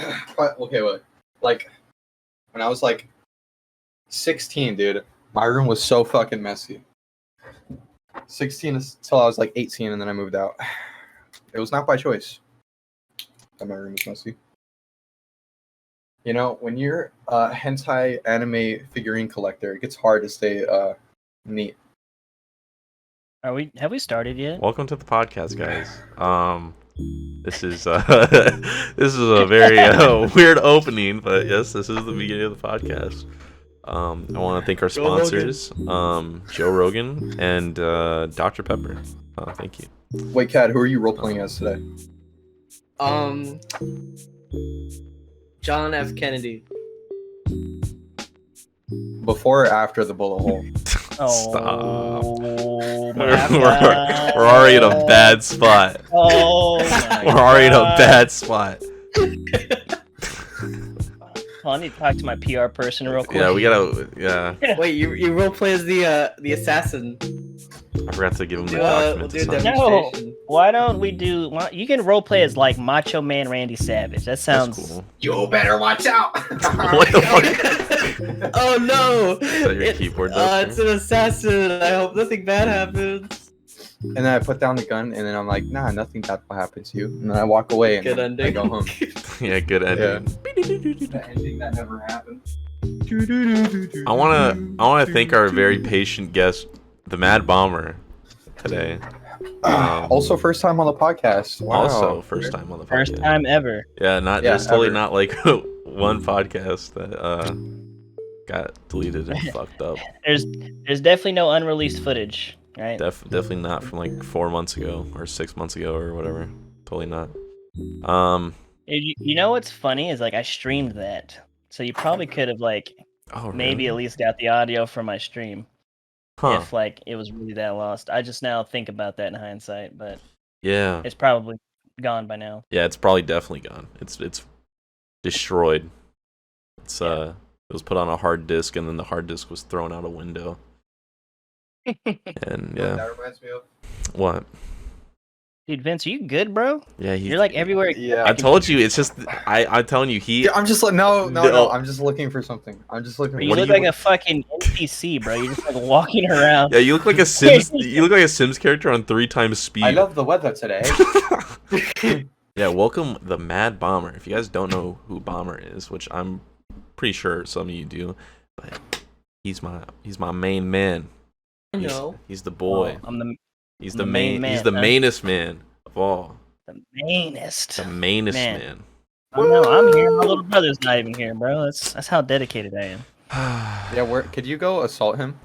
Okay, wait. Like, when I was like 16, dude, my room was so fucking messy. 16 until I was like 18, and then I moved out. It was not by choice that my room was messy. You know, when you're a hentai anime figurine collector, it gets hard to stay neat. Have we started yet? Welcome to the podcast, guys. This is this is a very weird opening, but yes, this is the beginning of the podcast. I want to thank our sponsors, Joe Rogan and Dr. Pepper. Thank you. Wait, Cad, who are you role playing as today? John F. Kennedy. Before or after the bullet hole? Stop. My We're already in a bad spot. Oh, We're already in a bad spot. Well, I need to talk to my PR person real quick. Yeah, we gotta. Yeah, Wait, you roleplay as the assassin. I forgot to give him the We'll documents. do a It's not- No, demonstration. why don't we do? You can roleplay as like Macho Man Randy Savage. That That's sounds cool. You better watch out! What the fuck? Oh no! Is that your keyboard duster? It's an assassin. I hope nothing bad happens. And then I put down the gun, and then I'm like, nah, nothing bad will happen to you. And then I walk away, and Good I ending. go home. Yeah, good ending. The ending that never happened. I wanna thank our very patient guest, TheMadBomber, today. Also, first time on the podcast. Wow. Also, first time on the podcast. first time ever. Yeah, Yeah, there's totally ever. not like one podcast that got deleted and fucked up. There's definitely no unreleased footage, right? Definitely not from like 4 months ago or 6 months ago or whatever. Totally not. You know what's funny is like I streamed that, so you probably could have like Oh, maybe really? at least got the audio from my stream Huh? if like it was really that lost. I just now think about that in hindsight, but Yeah. it's probably gone by now. Yeah, it's probably definitely gone. It's destroyed. It's it was put on a hard disk and then the hard disk was thrown out a window. And yeah. That reminds me of. What? Dude, Vince, are you good, bro? Yeah, You're like everywhere. Yeah. I told you, it's just I'm telling you, Yeah, I'm just like no. No. I'm just looking for something. I'm just looking. You What do look you- like a fucking NPC, bro. You're just like walking around. Yeah, you look like a Sims. You look like a Sims character on 3 times speed. I love the weather today. Yeah, welcome TheMadBomber. If you guys don't know who Bomber is, which I'm pretty sure some of you do, but he's my main man. No. He's the boy. I'm the He's the the main main. man, He's the huh? mainest man of all. mainest. The mainest Man. man. Oh no, I'm here. My little brother's not even here, bro. That's how dedicated I am. Yeah, where could you go assault him?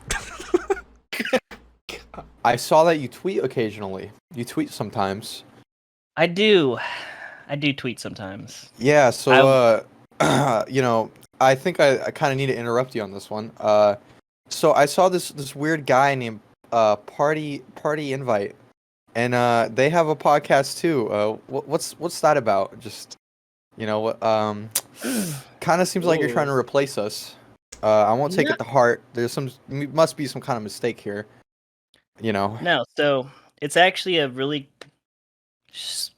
I saw that you tweet occasionally. You tweet sometimes. I do tweet sometimes. Yeah, so you know, I think I kind of need to interrupt you on this one. So I saw this weird guy named Party Invite, and they have a podcast too. What's that about? Just you know, kind of seems like you're trying to replace us. I won't take it to heart. Must be some kind of mistake here. You know. No, so it's actually a really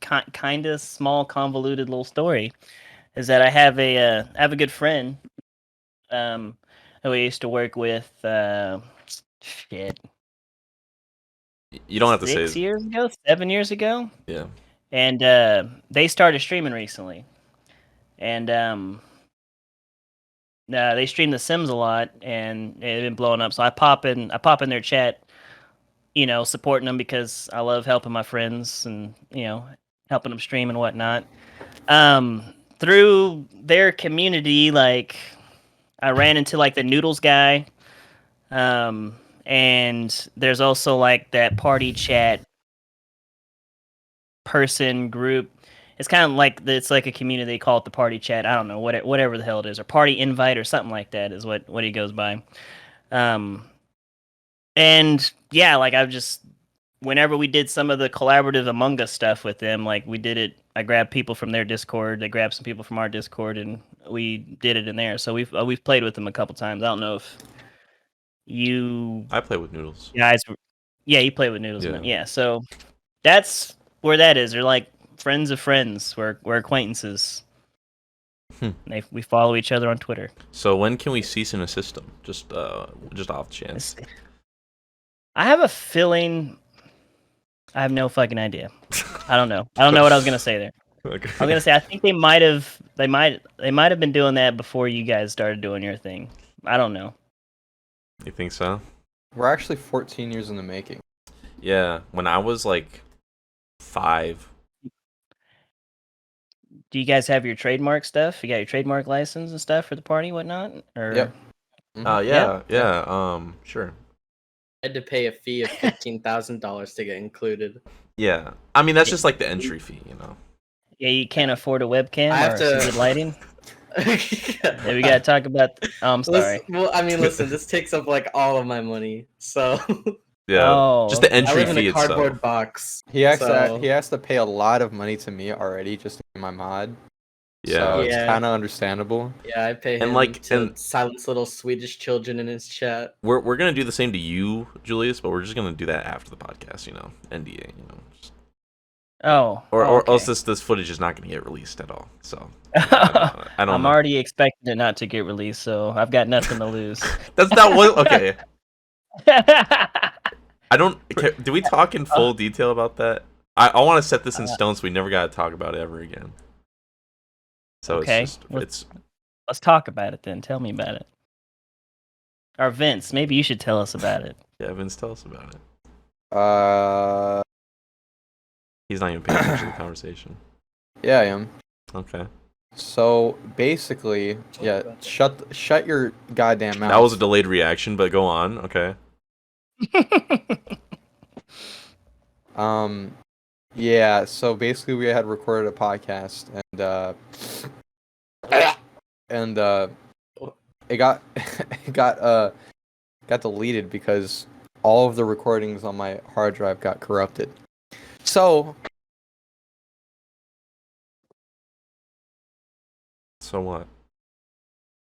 kind of small, convoluted little story. Is that I have a good friend, who I used to work with. Shit. You don't have to say 6 years ago, 7 years ago. Yeah. And they started streaming recently, and they stream The Sims a lot, and they've been blowing up. So I pop in their chat, you know, supporting them because I love helping my friends and helping them stream and whatnot. Through their community, like I ran into like the Noodles guy, and there's also like that party chat person group. It's kind of like it's like a community. They call it the party chat. I don't know whatever the hell it is, or party invite or something like that is what he goes by. And yeah, like I've just whenever we did some of the collaborative Among Us stuff with them, like we did it. I grabbed people from their Discord. They grabbed some people from our Discord, and we did it in there. So we've played with them a couple times. I don't know if you I play with Noodles. guys. Yeah, you play with Noodles. Yeah. Yeah, so that's where that is. They're like friends of friends. We're acquaintances. We follow each other on Twitter. So when can we cease and assist them? Just off chance. I have a feeling. I have no fucking idea. I don't know. I don't know what I was gonna say there. Okay. I was gonna say I think they might have been doing that before you guys started doing your thing. I don't know. You think so? We're actually 14 years in the making. Yeah. When I was like 5. Do you guys have your trademark stuff? You got your trademark license and stuff for the party, whatnot? Or Yep. Yeah. Sure. I had to pay a fee of $15,000 to get included. Yeah. I mean, that's just like the entry fee, you know. Yeah, you can't afford a webcam I have or to- some good lighting. Yeah, we gotta talk about. Oh, I'm sorry. Listen, this takes up like all of my money, so Yeah. Oh, just the okay. I entry live in fee a cardboard itself. box. He has So- to pay a lot of money to me already just to be my mod. Yeah. So it's Yeah. kind of understandable. Yeah, I pay And, him like, to and- silence little Swedish children in his chat. We're gonna do the same to you, Julius, but we're just gonna do that after the podcast, you know. NDA, you know. Or else this footage is not gonna get released at all. So I don't I'm know. already expecting it not to get released, so I've got nothing to lose. That's not what. Okay. I don't. Did we talk in full detail about that? I want to set this in stone so we never gotta talk about it ever again. So Okay, it's just well- it's Let's talk about it then. Tell me about it. Or Vince, maybe you should tell us about it. yeah. Vince, tell us about it. He's not even paying attention to the conversation. Yeah, I am. Okay. So basically, yeah, shut your goddamn mouth. That was a delayed reaction, but go on. Okay. Yeah, so basically we had recorded a podcast and it got it got deleted because all of the recordings on my hard drive got corrupted. So what?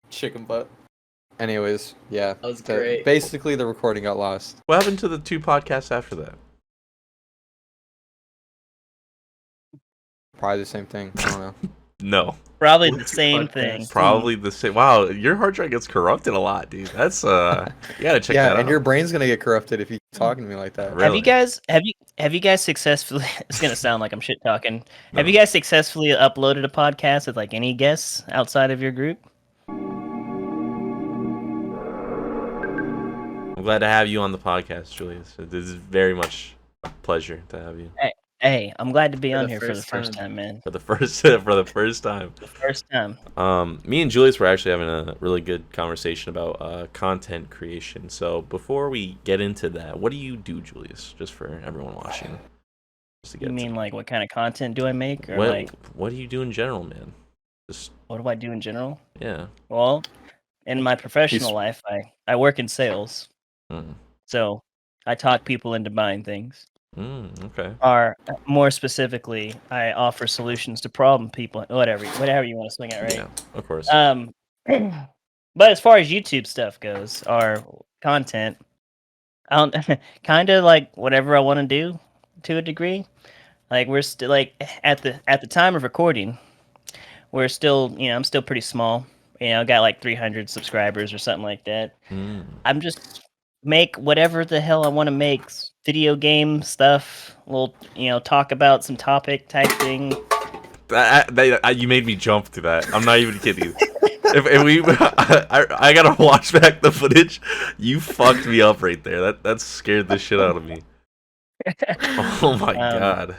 chicken butt. Anyways, yeah. That was great. Basically the recording got lost. What happened to the 2 podcasts after that? Probably the same thing. I don't know. No. Probably the same thing. Probably the same. Wow, your hard drive gets corrupted a lot, dude. That's you gotta check Yeah, that and out. your brain's gonna get corrupted if you keep talking to me like that. Really? Have you guys successfully? It's gonna sound like I'm shit talking. Have you guys successfully uploaded a podcast with like any guests outside of your group? I'm glad to have you on the podcast, Julius. This is very much a pleasure to have you Hey, I'm glad to be For on the here for the first first time. time, man. for the first time. The first time. Me and Julius were actually having a really good conversation about content creation. So before we get into that, what do you do, Julius? Just for everyone watching. Just to You mean like what kind of content do I make, or what, like what do you do in general, man? Just what do I do in general? yeah. Well, in my professional life, I work in sales, Mm. so I talk people into buying things. Okay. Or more specifically, I offer solutions to problem people. Whatever you want to swing at, right? Yeah, of course. But as far as YouTube stuff goes, or content, I don't kind of like whatever I want to do to a degree. Like we're still like at the time of recording, we're still I'm still pretty small. I got like 300 subscribers or something like that. I'm just make whatever the hell I want to make. Video game stuff. We'll talk about some topic type thing. You made me jump to that. I'm not even kidding. if we, I gotta watch back the footage. You fucked me up right there. That scared the shit out of me. Oh my god.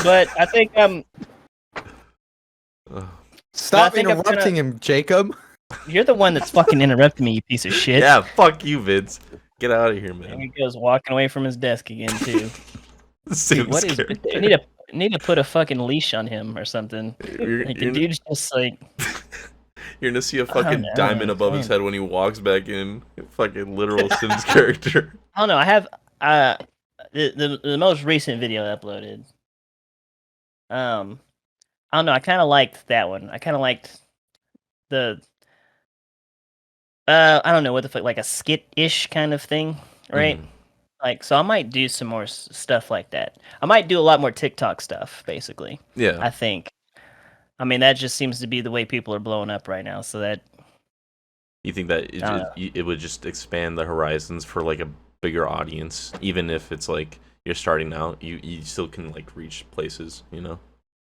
But I think Stop think I'm interrupting him, Jacob. you're the one that's fucking interrupting me, you piece of shit. Yeah, fuck you, Vince. Get out of here, And man. he goes walking away from his desk again too. Sims What is? character. I need to put a fucking leash on him or something. Like the dude's just like. You're gonna see a I don't fucking know, diamond above his man. head when he walks back in. Fucking literal Sims character. I don't know. I have the most recent video I uploaded. I don't know. I kind of liked that one. I kind of liked the. I don't know what the fuck, like a skit-ish kind of thing, right? Like, so I might do some more stuff like that. I might do a lot more TikTok stuff, basically. Yeah. I think. I mean, that just seems to be the way people are blowing up right now. So that You think that I don't know. it would just expand the horizons for like a bigger audience, even if it's like you're starting out, you still can like reach places, you know?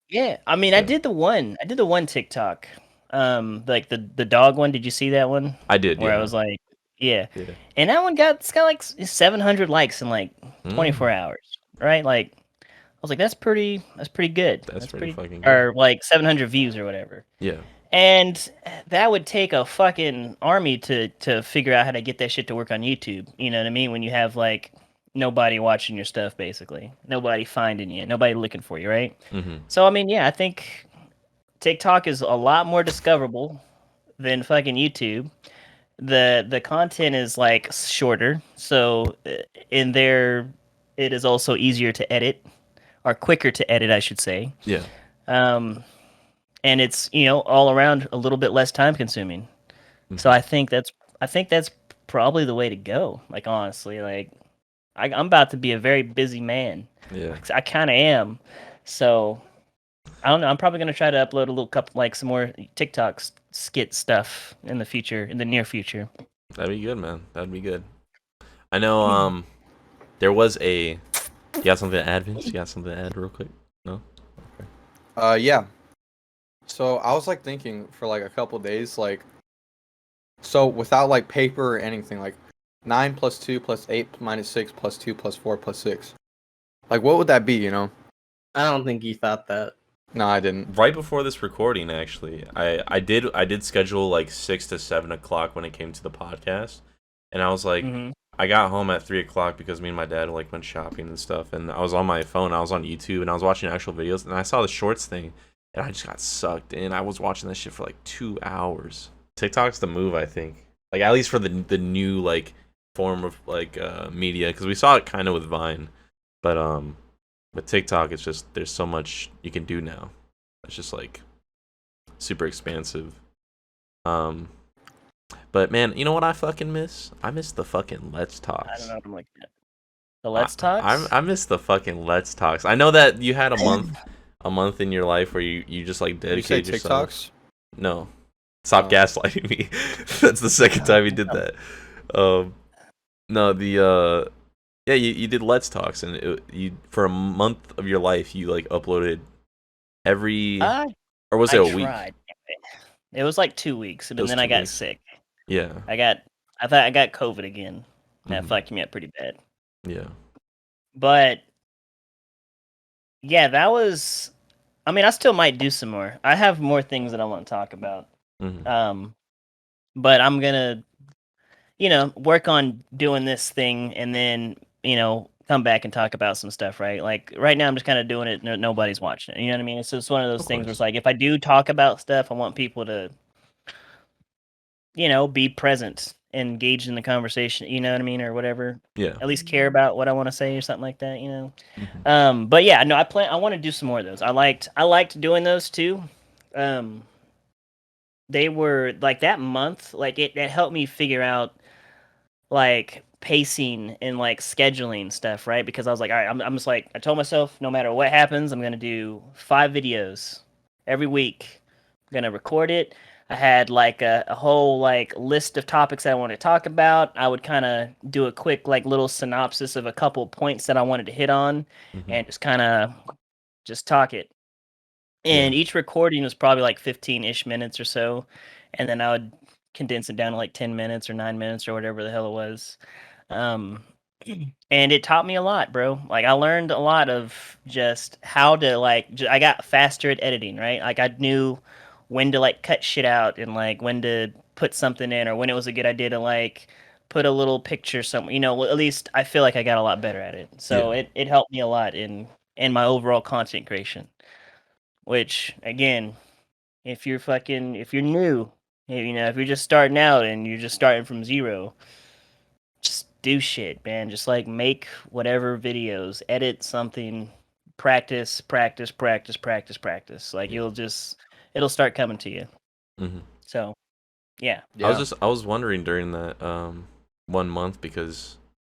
Yeah, I mean, Yeah. I did the one TikTok, like the dog one. Did you see that one? I did, Where I yeah. was like, yeah, Yeah. and that one got like 700 likes in like 24 Mm, hours, right? Like, I was like, that's pretty good. that's That's pretty pretty, fucking good. or like 700 views or whatever. Yeah. And that would take a fucking army to figure out how to get that shit to work on YouTube. You know what I mean? When you have like nobody watching your stuff, basically, nobody finding you, nobody looking for you, right? Mm-hmm. So I mean, yeah, I think TikTok is a lot more discoverable than fucking YouTube. The content is like shorter, so in there it is also easier to edit or quicker to edit, I should say. Yeah. Um, and it's all around a little bit less time consuming. So Mm-hmm. I think that's probably the way to go. Like honestly, like I'm about to be a very busy man. Yeah. I kind of am. So I don't know. I'm probably gonna try to upload a little couple, like some more TikTok skit stuff in the future, in the near future. That'd be good, man. That'd be good. I know there was a you got something to add, Vince? You got something to add real quick? No? Okay. Yeah. So I was like thinking for like a couple days, like, so without like paper or anything, like 9 plus 2 plus 8 minus 6 plus 2 plus 4 plus 6. Like, what would that be, you know? I don't think you thought that. No, I didn't. Right before this recording, actually, I did schedule like 6 to 7 o'clock when it came to the podcast, and I was like, Hmm. I got home at 3 o'clock because me and my dad like went shopping and stuff, and I was on my phone, I was on YouTube, and I was watching actual videos, and I saw the shorts thing, and I just got sucked in. I was watching that shit for like 2 hours. TikTok's the move, I think. Like at least for the new like form of like media, because we saw it kind of with Vine, but with TikTok, it's just there's so much you can do now. It's just like super expansive. Um, but man, you know what I fucking miss? I miss the fucking Let's I don't Talks. know what I'm looking at. The Let's Talks. I miss the fucking Let's Talks. I know that you had a month in your life where you just like You say dedicated yourself. TikToks? No, stop Oh. gaslighting me. That's the second time you did that. No, the yeah, you did Let's Talks, and you for a month of your life you like uploaded every, I or was I it a week? tried. It was like 2 weeks, It and was then I 2 got weeks. sick. Yeah. I thought I got COVID again. That Mhm. fucked me up pretty bad. Yeah. But yeah, that was. I mean, I still might do some more. I have more things that I want to talk about. Mhm. But I'm gonna, work on doing this thing, and then come back and talk about some stuff. Right? Like right now, I'm just kind of doing it. Nobody's watching it. You know what I mean? It's just one of those Of things where course. it's like, if I do talk about stuff, I want people to, be present, engaged in the conversation. You know what I mean, or whatever. Yeah. At least care about what I want to say or something like that. Mhm. But yeah, no, I want to do some more of those. I liked doing those too. Um, they were like that month, like it helped me figure out like pacing and like scheduling stuff, right? Because I was like, all right, I'm just like, I told myself, no matter what happens, I'm gonna do 5 videos every week. I'm gonna record it. I had like a whole like list of topics I want to talk about. I would kind of do a quick like little synopsis of a couple points that I wanted to hit on, Mhm. and just talk it. Yeah. And each recording was probably like 15-ish minutes or so, and then I would condense it down to like 10 minutes or 9 minutes or whatever the hell it was. Um, and it taught me a lot, bro. Like I learned a lot of just how to I got faster at editing, right? Like I knew when to like cut shit out and like when to put something in or when it was a good idea to like put a little picture somewhere. Well, at least I feel like I got a lot better at it. So Yeah. it helped me a lot in my overall content creation. Which again, if you're new, if you're just starting out and you're just starting from zero, just do shit, man. Just like make whatever videos, edit something, practice, practice, practice, practice, practice. Like Yeah. it'll start coming to you. Mhm. So yeah. Yeah. I was wondering during that 1 month, because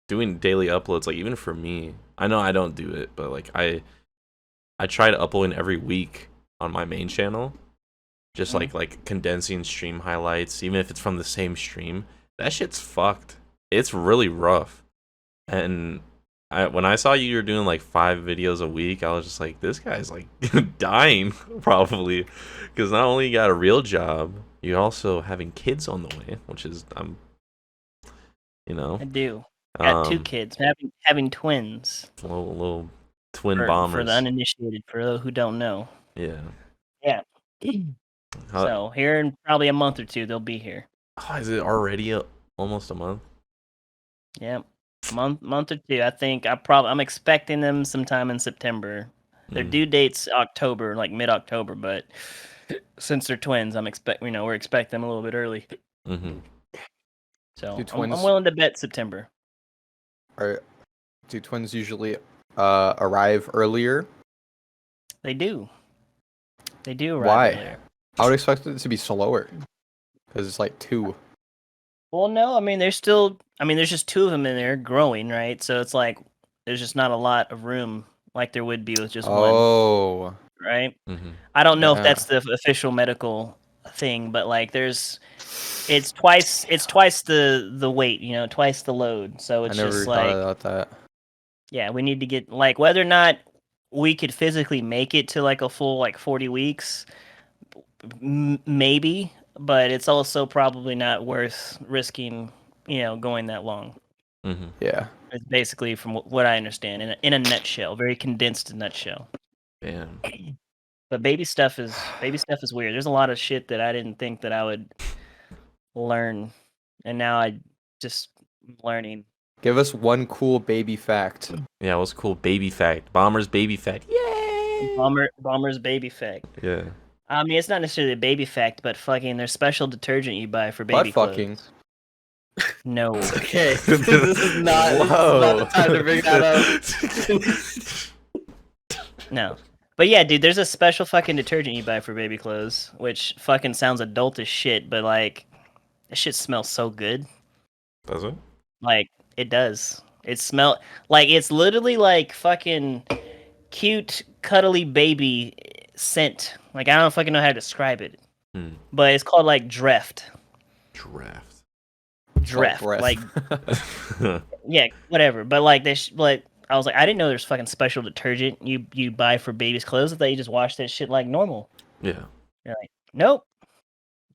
doing daily uploads, like even for me, I know I don't do it, but like I try to upload every week, on my main channel, just Mm. like condensing stream highlights, even if it's from the same stream. That shit's fucked. It's really rough. And when I saw you were doing like 5 videos a week, I was just like, this guy's like dying probably, because not only you got a real job, you're also having kids on the way, which is you know, I do. Got 2 kids. Having twins. little twin For the bombers. uninitiated, for those who don't know. Yeah. Yeah. How, So here in probably a month or 2, they'll be here. is it already almost a month? Yeah, month or 2. I think I'm expecting them sometime in September. Their due date's October, like mid-October, but since they're twins, we're expecting them a little bit early. Mm-hmm. So Do twins I'm willing to bet September. do twins usually arrive earlier? They do. They do arrive Why? earlier. I would expect it to be slower because it's like 2. Well, no, I mean there's just 2 of them in there growing, right? So it's like there's just not a lot of room like there would be with just one, Oh, right? Mm-hmm. I don't know if Yeah. that's the official medical thing, but like it's twice the weight, twice the load. So I it's never just thought like, about that. yeah, we need to get like whether or not we could physically make it to like a full like 40 weeks, maybe, but it's also probably not worth risking, going that long. Mm-hmm. Yeah. It's basically from what I understand in a nutshell, very condensed nutshell. Damn. But baby stuff is weird. There's a lot of shit that I didn't think that I would learn, and now I just learning. Give us one cool baby fact. Yeah, it was cool. Baby fact. Bomber's baby fact. Yay! Bomber's baby fact. Yeah. I mean, it's not necessarily a baby fact, but fucking there's special detergent you buy for baby Butt fucking. clothes. No. Okay, this is not the time to bring that up. No. But yeah, dude, there's a special fucking detergent you buy for baby clothes, which fucking sounds adult as shit, but like, that shit smells so good. Does it? Like, it does. It's literally like fucking cute, cuddly baby scent. Like, I don't fucking know how to describe it. But it's called like Dreft. Dreft. Breath. Like, yeah, whatever. But like this, like I was like, I didn't know there's fucking special detergent you buy for babies' clothes. I thought you just wash that shit like normal. Yeah. You're like, nope,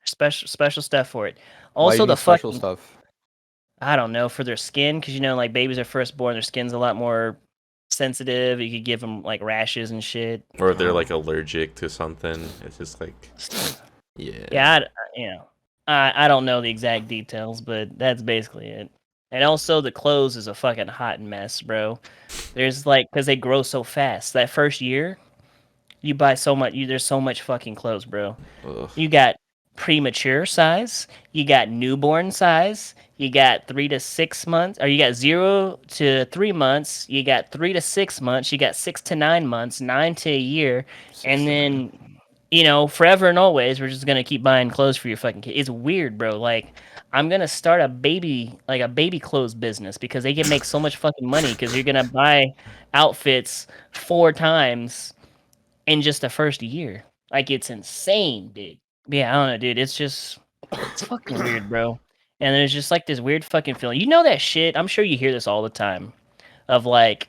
special stuff for it. Why Also, you the need special fucking stuff. I don't know, for their skin, because like babies are first born, their skin's a lot more sensitive. You could give them like rashes and shit. Or if they're like allergic to something, it's just like, yeah. Yeah, I don't know the exact details, but that's basically it. And also, the clothes is a fucking hot mess, bro. There's like, because they grow so fast. That first year, you buy so much. There's so much fucking clothes, bro. Ugh. You got premature size. You got newborn size. You got 3 to 6 months, or you got 0 to 3 months. You got 3 to 6 months. You got 6 to 9 months, 9 to a year, and then forever and always, we're just gonna keep buying clothes for your fucking kid. It's weird, bro. Like, I'm gonna start a baby clothes business because they can make so much fucking money because you're gonna buy outfits 4 times in just the first year. Like, it's insane, dude. Yeah, I don't know, dude. It's fucking weird, bro. And there's just like this weird fucking feeling. You know that shit? I'm sure you hear this all the time. Of like,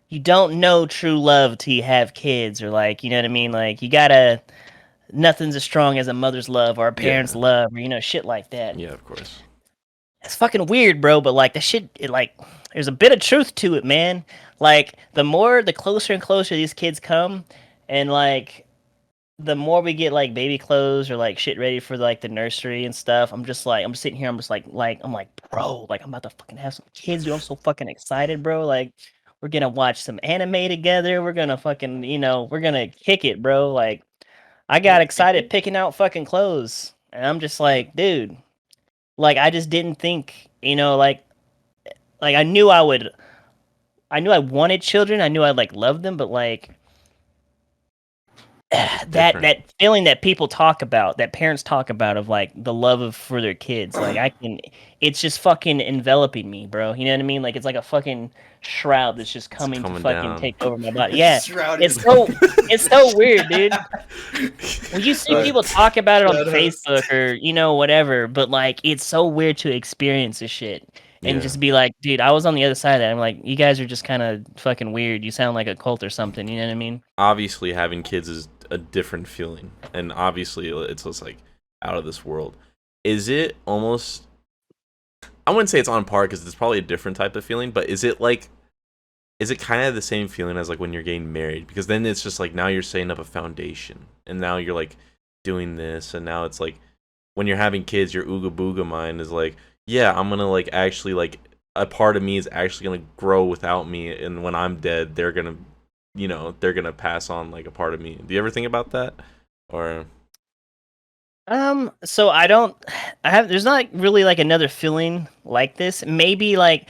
you don't know true love till you have kids, or like, you know what I mean? Like, you gotta, nothing's as strong as a mother's love or a parent's love, or shit like that. Yeah, of course. It's fucking weird, bro, but like the shit, there's a bit of truth to it, man. Like, the closer and closer these kids come, and like, the more we get like baby clothes or like shit ready for like the nursery and stuff, I'm sitting here, I'm like, bro, like I'm about to fucking have some kids, dude. I'm so fucking excited, bro. Like, we're gonna watch some anime together. We're gonna fucking, we're gonna kick it, bro. Like, I got excited picking out fucking clothes, and I'm just like, dude, like I just didn't think, like I knew I wanted children. I knew I'd like love them, but like, that feeling that people talk about, that parents talk about, of like the love of for their kids. Like it's just fucking enveloping me, bro. You know what I mean? Like it's like a fucking shroud that's just coming to coming fucking down. take over my body. Yeah, Shroud it's is- so weird, dude. When you see Right. people talk about it on Shut up. Facebook or whatever, but like it's so weird to experience this shit and Yeah. just be like, dude, I was on the other side of that. I'm like, you guys are just kind of fucking weird. You sound like a cult or something. You know what I mean? Obviously, having kids is a different feeling, and obviously, it's just like out of this world. Is it almost? I wouldn't say it's on par because it's probably a different type of feeling, but is it kind of the same feeling as like when you're getting married? Because then it's just like now you're setting up a foundation, and now you're like doing this, and now it's like when you're having kids, your ooga booga mind is like, yeah, I'm gonna like actually like a part of me is actually gonna grow without me, and when I'm dead, they're gonna pass on like a part of me. Do you ever think about that? Or So there's not really like another feeling like this. Maybe like,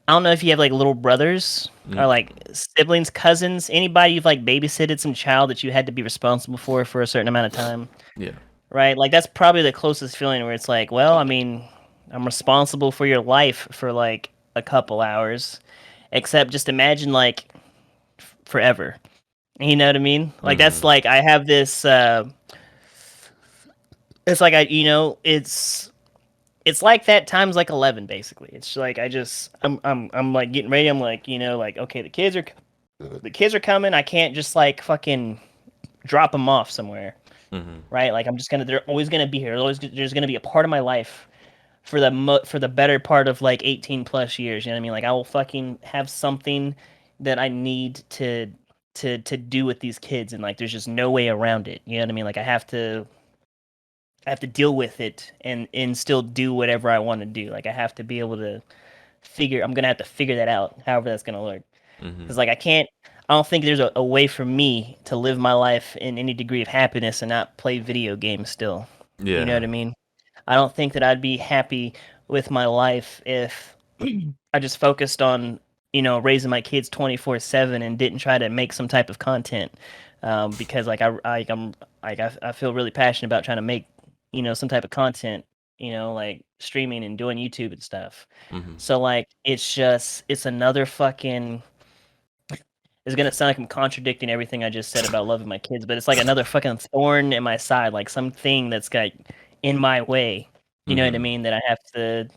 I don't know if you have like little brothers or like siblings, cousins, anybody you've like babysitted some child that you had to be responsible for a certain amount of time. yeah. Right? Like that's probably the closest feeling where it's like, well, I mean, I'm responsible for your life for like a couple hours, except just imagine like forever. You know what I mean? Like that's like I have this it's like it's like that times like 11 basically. It's like I'm like getting ready. I'm like, like okay, the kids are coming. I can't just like fucking drop them off somewhere. Right? Like they're always gonna be here. There's gonna be a part of my life for the better part of like 18 plus years. You know what I mean? Like I will fucking have something that I need to do with these kids, and like there's just no way around it. You know what I mean? Like I have to deal with it and still do whatever I want to do. Like I have to be able to I'm gonna have to figure that out, however that's gonna look. Because like I don't think there's a way for me to live my life in any degree of happiness and not play video games still. Yeah. You know what I mean? I don't think that I'd be happy with my life if I just focused on, raising my kids 24/7 and didn't try to make some type of content. Because like I feel really passionate about trying to make, some type of content, like streaming and doing YouTube and stuff. So like it's another fucking, it's gonna sound like I'm contradicting everything I just said about loving my kids, but it's like another fucking thorn in my side, like something that's got in my way. You know what I mean? That I have to,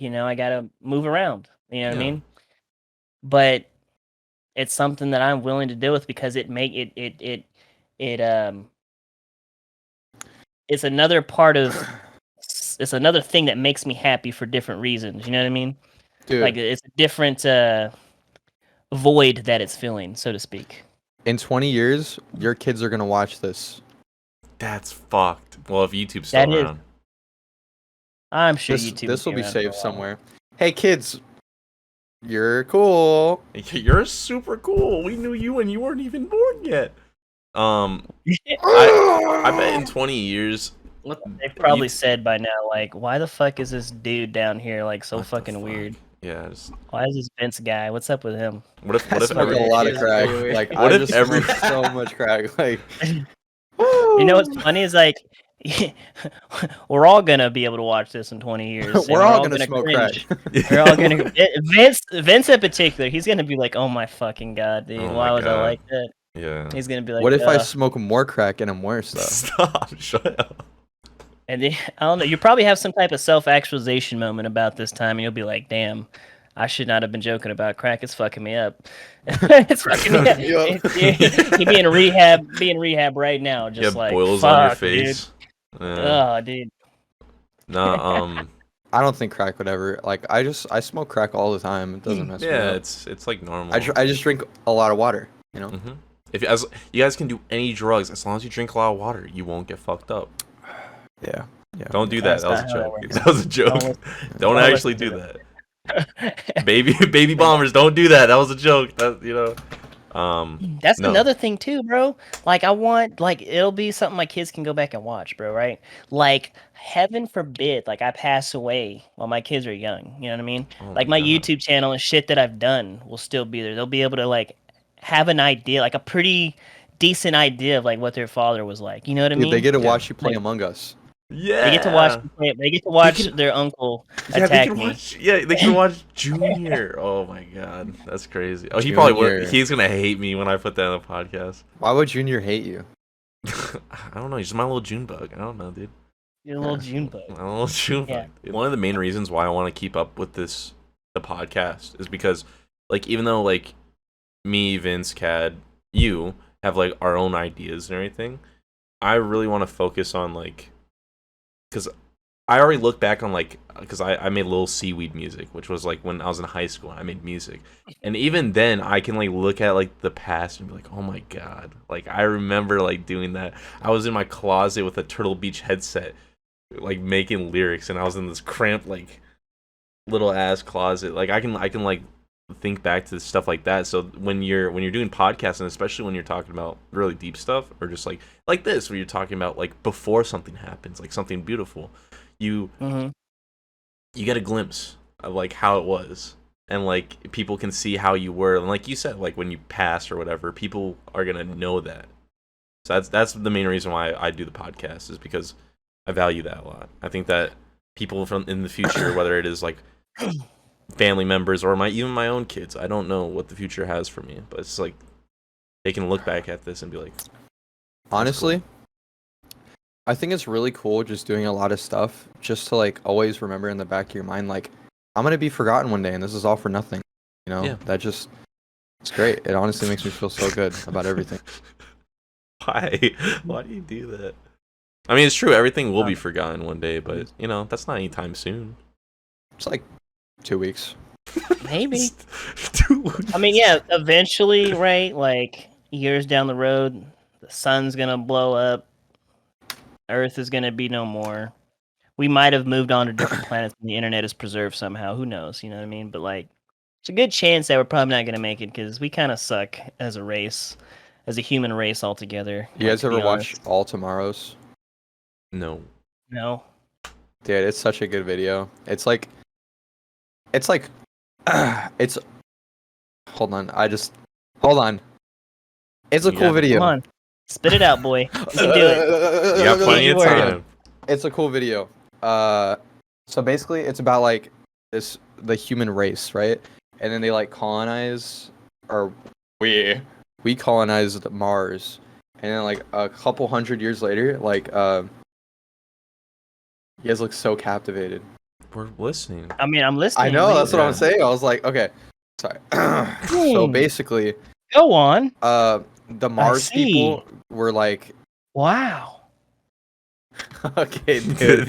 I gotta move around. You know what I mean? But it's something that I'm willing to deal with because it's another part of, it's another thing that makes me happy for different reasons. You know what I mean? Dude, Like it's a different void that it's filling, so to speak. in 20 years, your kids are gonna watch this. That's fucked. Well, if YouTube's still That is- around. I'm sure This YouTube. this will be around for a saved while. somewhere. Hey kids, you're cool. You're super cool. We knew you and you weren't even born yet. I bet in 20 years. What? They've probably said by now, like, why the fuck is this dude down here like so What the fucking fuck? weird? Yeah. Just, Why is this Vince guy? What's up with him? what if I smoke every a lot of It's crack. very weird. Like What I if just every- smoke so much crack. Like You know what's funny is like, we're all gonna be able to watch this in 20 years. and we're all gonna smoke cringe. crack. We're all gonna Vince in particular. He's gonna be like, oh my fucking god, dude, Oh why my was I God. like that? Yeah. He's gonna be like, What if I "Ugh." smoke more crack and I'm worse though? Stop. Shut up. And then, I don't know. You probably have some type of self-actualization moment about this time, and you'll be like, "Damn, I should not have been joking about crack. It's fucking me up. It's fucking me up. He be in rehab right now. You Just have like boils on your fuck, dude. face. Yeah. Oh, dude. No. I don't think crack would ever like. I smoke crack all the time. It doesn't mess me Yeah. up. It's like normal. I just drink a lot of water. You know. Mhm. If you guys can do any drugs as long as you drink a lot of water, you won't get fucked up. Yeah. Don't do that. That's That was a not how that joke. works. That was a joke. Don't don't actually listen do to that. Baby bombers, don't do that. That was a joke. That That's No. another thing too, bro. Like I want, like it'll be something my kids can go back and watch, bro. Right? Like heaven forbid, like I pass away while my kids are young. You know what I mean? Oh Like my my God. YouTube channel and shit that I've done will still be there. They'll be able to like have an idea, like a pretty decent idea of like what their father was like. You know what I Dude, mean? they get to watch Yeah. you play Like, Among Us. Yeah. They get to watch. They get to watch can- their uncle Yeah, they attack can me. watch. Yeah, they can watch Junior. Oh my god, that's crazy. Oh, he probably would. Junior. He's gonna hate me when I put that on the podcast. Why would Junior hate you? I don't know. He's just my little June bug. I don't know, dude. You're a little June bug. My little June Yeah. bug. Dude. One of the main reasons why I want to keep up with the podcast is because, like, even though like me, Vince, Cad, you have like our own ideas and everything, I really want to focus on like, because I already look back on like, because I made little seaweed music, which was like when I was in high school. I made music, and even then I can like look at like the past and be like, oh my god, like I remember like doing that. I was in my closet with a Turtle Beach headset, like making lyrics, and I was in this cramped like little ass closet. Like I can like think back to stuff like that. So when you're doing podcasts, and especially when you're talking about really deep stuff, or just like this, where you're talking about like before something happens, like something beautiful, you get a glimpse of like how it was, and like people can see how you were, and like you said, like when you pass or whatever, people are gonna know that. So that's the main reason why I do the podcast, is because I value that a lot. I think that people from in the future, whether it is like family members or even my own kids, I don't know what the future has for me, but it's like they can look back at this and be like, Honestly, I think it's really cool just doing a lot of stuff just to like always remember in the back of your mind, like I'm gonna be forgotten one day, and this is all for nothing. You know, Yeah. that just it's great. It honestly makes me feel so good about everything. why do you do that? I mean, it's true, everything will be forgotten one day, but you know, that's not anytime soon. It's like 2 weeks. Maybe. 2 weeks. I mean, yeah, eventually, right? Like years down the road, the sun's gonna blow up. Earth is gonna be no more. We might have moved on to different planets, and the internet is preserved somehow. Who knows? You know what I mean? But like, it's a good chance that we're probably not gonna make it because we kind of suck as a race, as a human race altogether. You guys ever watch All Tomorrows? No. No. Dude, it's such a good video. It's like it's hold on. It's a You cool got- video. Come on, spit it out, boy. You can do it. You got plenty of Keyword. time. It's a cool video. So basically it's about like the human race, right? And then they like colonize, or we colonized Mars. And then like a couple hundred years later, like you guys look so captivated. We're listening. I mean, I'm listening. I know, that's what Yeah. I'm saying. I was like, okay. Sorry. So basically, Go on. the Mars see. people were like, Wow. okay, dude.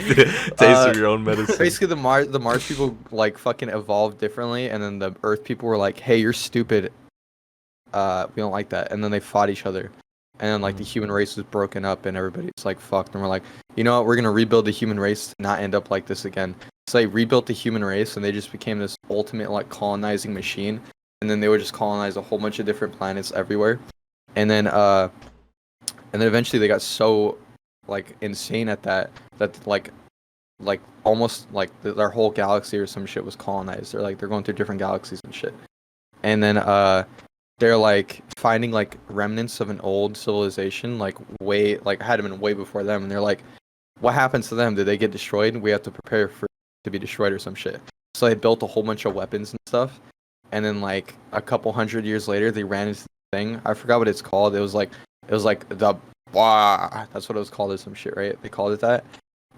Taste of your own medicine. Basically, the Mars people like fucking evolved differently, and then the Earth people were like, "Hey, you're stupid. We don't like that." And then they fought each other, and then like the human race was broken up, and everybody's like fucked. And we're like, you know what? We're gonna rebuild the human race to not end up like this again. So they rebuilt the human race, and they just became this ultimate like colonizing machine. And then they would just colonize a whole bunch of different planets everywhere. And then eventually they got so like insane at that like almost like their whole galaxy or some shit was colonized. They're going through different galaxies and shit. And then they're like finding like remnants of an old civilization, like had been way before them. And they're like, what happens to them? Did they get destroyed? We have to prepare for to be destroyed or some shit. So they built a whole bunch of weapons and stuff. And then like a couple hundred years later, they ran into the thing. I forgot what it's called. It was like the Wah, that's what it was called or some shit, right? They called it that.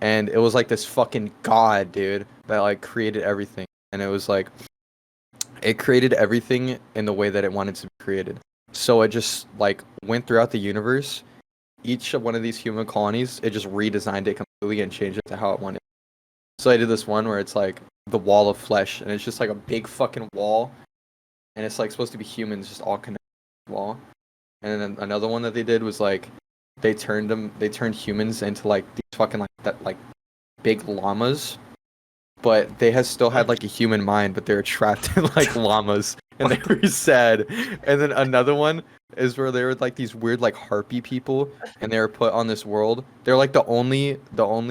And it was like this fucking god, dude, that like created everything. And it was like it created everything in the way that it wanted to be created. So it just like went throughout the universe. Each one of these human colonies, it just redesigned it completely and changed it to how it wanted. So I did this one where it's like the wall of flesh, and it's just like a big fucking wall, and it's like supposed to be humans just all connected to the wall. And then another one that they did was like they turned humans into like these fucking like big llamas, but they still had like a human mind, but they were trapped in like llamas, and they were sad. And then another one is where they were like these weird like harpy people, and they were put on this world. They're like the only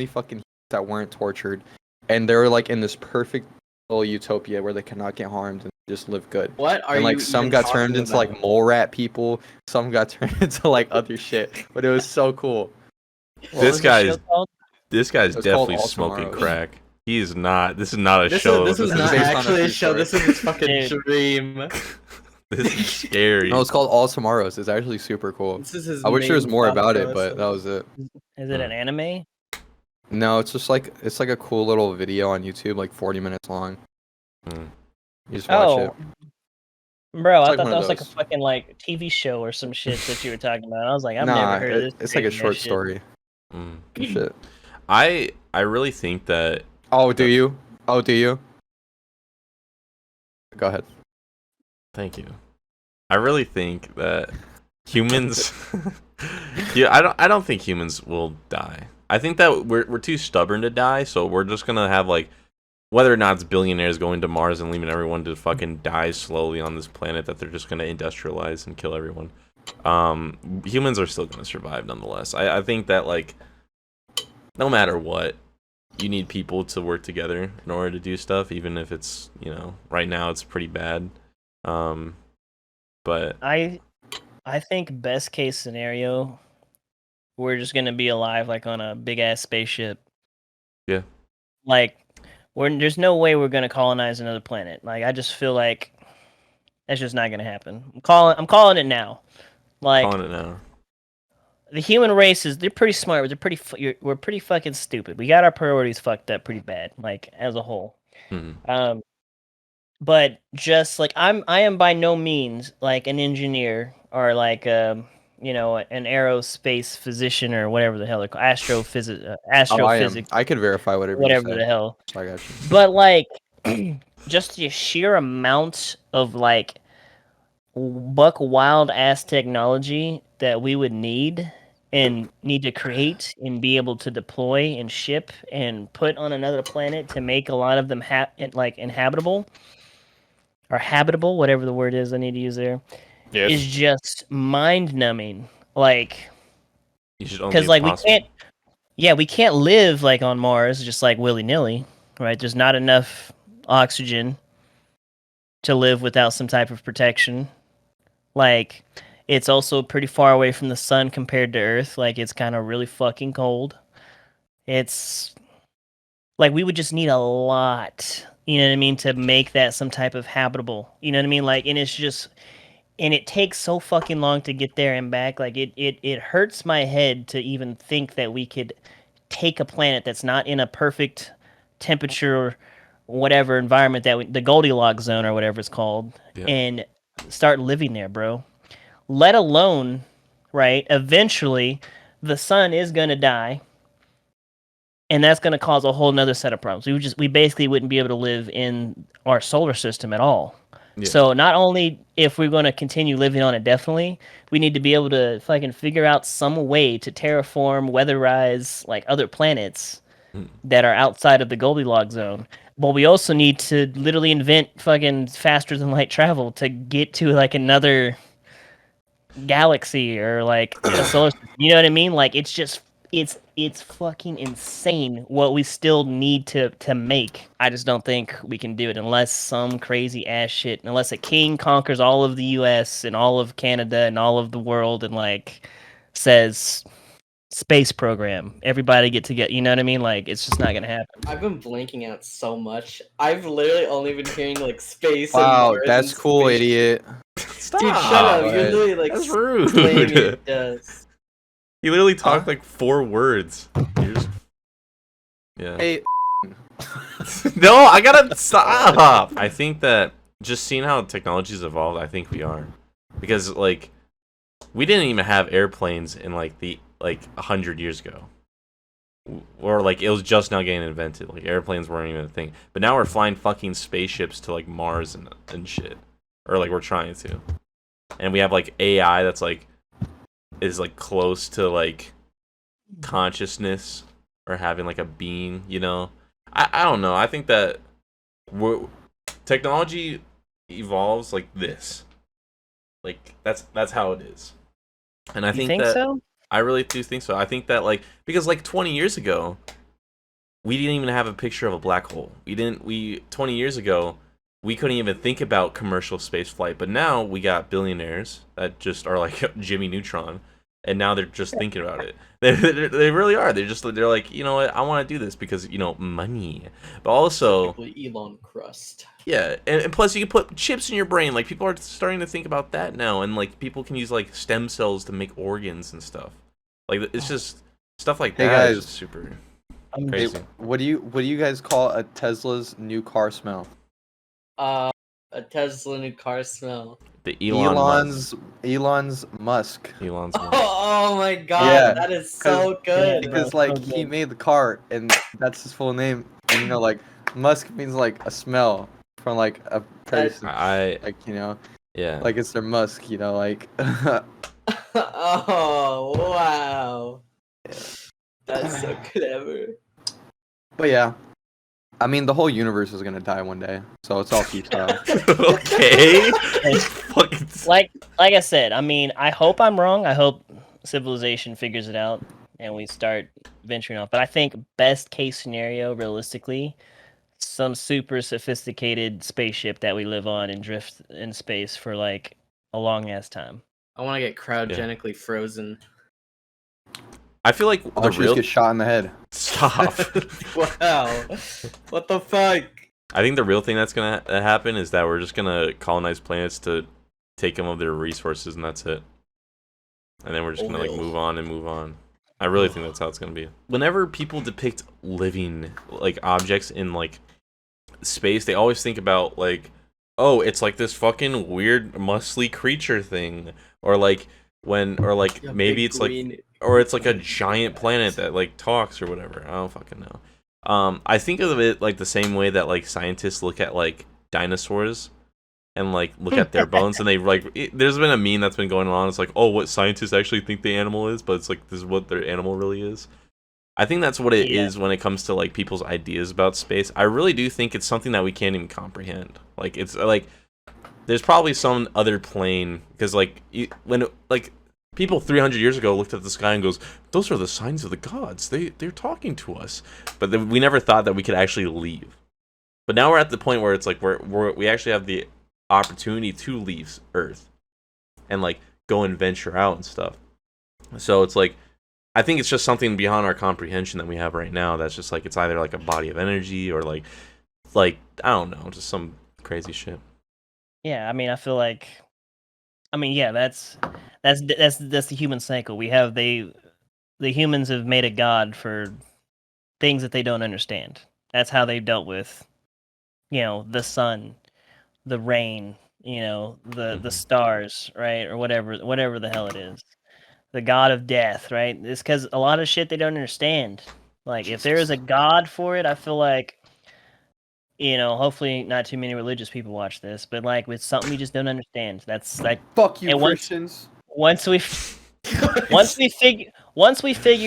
fucking that weren't tortured, and they were like in this perfect little utopia where they cannot get harmed and just live good. What are And like you some even got talking turned into about? like mole rat people, some got turned into like other shit. But it was so cool. What This was the show guy's called? this guy's It was called definitely All smoking Tomorrows. crack. He is not. This is not a This show. is This is not based on a actually a true show. story. This is his fucking Dude. dream. This is scary. No, it's called All Tomorrows. It's actually super cool. This is his I wish there was main more thought about it, but process. that was it. Is it an anime? No, it's just like it's like a cool little video on YouTube, like 40 minutes long. Hmm. You just watch Oh, it. bro, I like thought one that of was like a those. fucking like TV show or some shit that you were talking about. I was like, I've Nah, never heard of this. it's like a crazy-ass short shit. story. Mm. Good shit. I really think that. Oh, do you? Oh, do you? Go ahead. Thank you. I really think that humans. Yeah, I don't think humans will die. I think that we're too stubborn to die, so we're just gonna have like, whether or not it's billionaires going to Mars and leaving everyone to fucking die slowly on this planet, that they're just gonna industrialize and kill everyone. Humans are still gonna survive nonetheless. I think that like, no matter what, you need people to work together in order to do stuff, even if it's, you know, right now it's pretty bad. But I think best case scenario, we're just gonna be alive like on a big ass spaceship. Yeah. Like, there's no way we're gonna colonize another planet. Like, I just feel like that's just not gonna happen. I'm calling it now. Like, calling it now. the human race they're pretty smart, but we're pretty fucking stupid. We got our priorities fucked up pretty bad, like as a whole. Mhm. But just like I am by no means like an engineer or like you know, an aerospace physician or whatever the hell they're called, Oh, astrophysics, I can verify whatever you whatever say. the hell. So I got you. But like, just the sheer amount of like buck wild ass technology that we would need and need to create and be able to deploy and ship and put on another planet to make a lot of them like inhabitable or habitable, whatever the word is I need to use there, is just mind numbing. Like, You should only because like we can't live like on Mars just like willy nilly, right? There's not enough oxygen to live without some type of protection. Like, it's also pretty far away from the sun compared to Earth. Like, it's kind of really fucking cold. It's like we would just need a lot, you know what I mean, to make that some type of habitable. You know what I mean? Like, and it's just, and it takes so fucking long to get there and back. Like, it hurts my head to even think that we could take a planet that's not in a perfect temperature, whatever environment the Goldilocks zone or whatever it's called, Yeah. and start living there, bro. Let alone, right? Eventually, the sun is gonna die, and that's gonna cause a whole nother set of problems. We basically wouldn't be able to live in our solar system at all. Yeah. So not only if we're going to continue living on it, definitely, we need to be able to fucking figure out some way to terraform, weatherize like other planets that are outside of the Goldilocks zone. But we also need to literally invent fucking faster than light travel to get to like another galaxy or like a solar system. You know what I mean? Like, it's just it's fucking insane what we still need to make. I just don't think we can do it unless some crazy ass shit, unless a king conquers all of the US and all of Canada and all of the world and like says space program, everybody get together. You know what I mean? Like, it's just not gonna happen. I've been blanking out so much. I've literally only been hearing like space. Wow, and Mars that's and cool, space. idiot. Stop. Dude, shut up! Go You're ahead. literally like That's rude. claiming it does. He literally talked Huh? like 4 words. You're just... Yeah. Hey, No, I gotta stop. I think that just seeing how technology's evolved, I think we are, because like we didn't even have airplanes in like 100 years ago, or like it was just now getting invented. Like airplanes weren't even a thing, but now we're flying fucking spaceships to like Mars and shit, or like we're trying to, and we have like AI that's like is like close to like consciousness or having like a being, you know. I don't know. I think that technology evolves like this. Like that's how it is. And I You think that so? I really do think so. I think that like because like 20 years ago we didn't even have a picture of a black hole. 20 years ago we couldn't even think about commercial space flight, but now we got billionaires that just are like Jimmy Neutron, and now they're just thinking about it. They really are. They're like, you know what? I want to do this because money, but also Elon Crust. yeah, and plus you can put chips in your brain. Like people are starting to think about that now, and like people can use like stem cells to make organs and stuff. Like it's just stuff like Hey, that. guys. Is just super Hey, crazy. what do you guys call a Tesla's new car smell? A Tesla new car smell. The Elon's Elon's Musk. Elon's Oh my god, Yeah, that is so good. Because bro, like so he good. made the car and that's his full name. And like Musk means like a smell from like a person. Like yeah. like it's their Musk. Like. Oh wow, that's so clever. But yeah, I mean the whole universe is gonna die one day, so it's all futile. Okay. Fucking Like I said, I mean, I hope I'm wrong. I hope civilization figures it out and we start venturing off. But I think best case scenario, realistically, some super sophisticated spaceship that we live on and drift in space for like a long ass time. I want to get cryogenically frozen. I feel like All the just real get shot in the head. stop. Wow, what the fuck? I think the real thing that's gonna happen is that we're just gonna colonize planets to take them of their resources, and that's it. And then we're just gonna like move on and move on. I really think that's how it's gonna be. Whenever people depict living like objects in like space, they always think about like, oh, it's like this fucking weird muscly creature thing, or like maybe it's like, or it's like a giant planet that like talks or whatever. I don't fucking know. I think of it like the same way that like scientists look at like dinosaurs and like look at their bones, and they there's been a meme that's been going on. It's like, oh, what scientists actually think the animal is, but it's like this is what their animal really is. I think that's what it is when it comes to like people's ideas about space. I really do think it's something that we can't even comprehend. Like it's like there's probably some other plane, because like people 300 years ago looked at the sky and goes, those are the signs of the gods. They're talking to us. But we never thought that we could actually leave. But now we're at the point where it's like we actually have the opportunity to leave Earth and like go and venture out and stuff. So it's like, I think it's just something beyond our comprehension that we have right now. That's just like, it's either like a body of energy or like I don't know, just some crazy shit. Yeah, I mean, I feel like, yeah, that's the human cycle. We have the humans have made a god for things that they don't understand. That's how they've dealt with, the sun, the rain, the stars, right, or whatever the hell it is. The god of death, right? It's because a lot of shit they don't understand. Like, if there is a god for it, I feel like, hopefully not too many religious people watch this, but like with something we just don't understand. That's like, Fuck you, and Christians. once we figure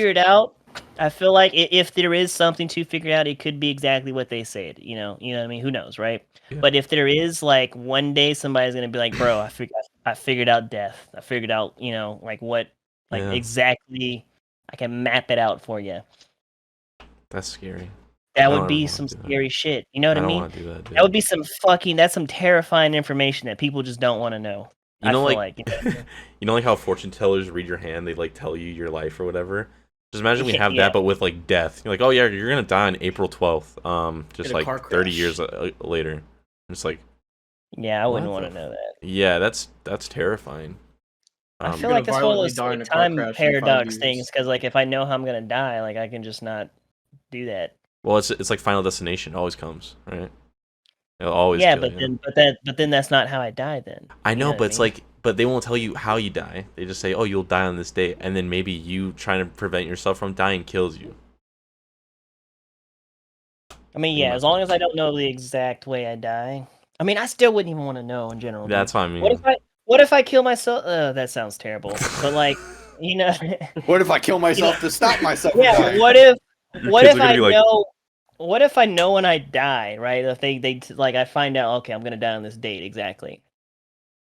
it out, I feel like if there is something to figure out, it could be exactly what they said. You know what I mean? Who knows, right? Yeah. But if there is, like, one day somebody's gonna be like, "Bro, I figured out death. I figured out, like what, like exactly. I can map it out for you." That's scary. That would be some scary shit. You know what I mean? I don't want to do that, dude. That would be that's some terrifying information that people just don't want to know. You know, like you know, like how fortune tellers read your hand, they like tell you your life or whatever. Just imagine we have that, but with like death. You're like, oh yeah, you're gonna die on April 12th. Just like 30 years later. It's like, yeah, I wouldn't want to know that. Yeah, that's terrifying. I feel like it's one of those time paradox things, because like if I know how I'm gonna die, like I can just not do that. Well, it's like Final Destination. It always comes, right? It'll always. Yeah, but then that's not how I die. Then I know, but it's like, but they won't tell you how you die. They just say, "Oh, you'll die on this date," and then maybe you trying to prevent yourself from dying kills you. I mean, yeah, as long as I don't know the exact way I die. I mean, I still wouldn't even want to know in general. That's what I mean. What if I kill myself? That sounds terrible. But like, what if I kill myself to stop myself? Yeah. What if I know? What if I know when I die, right? If they like, I find out, okay, I'm gonna die on this date exactly,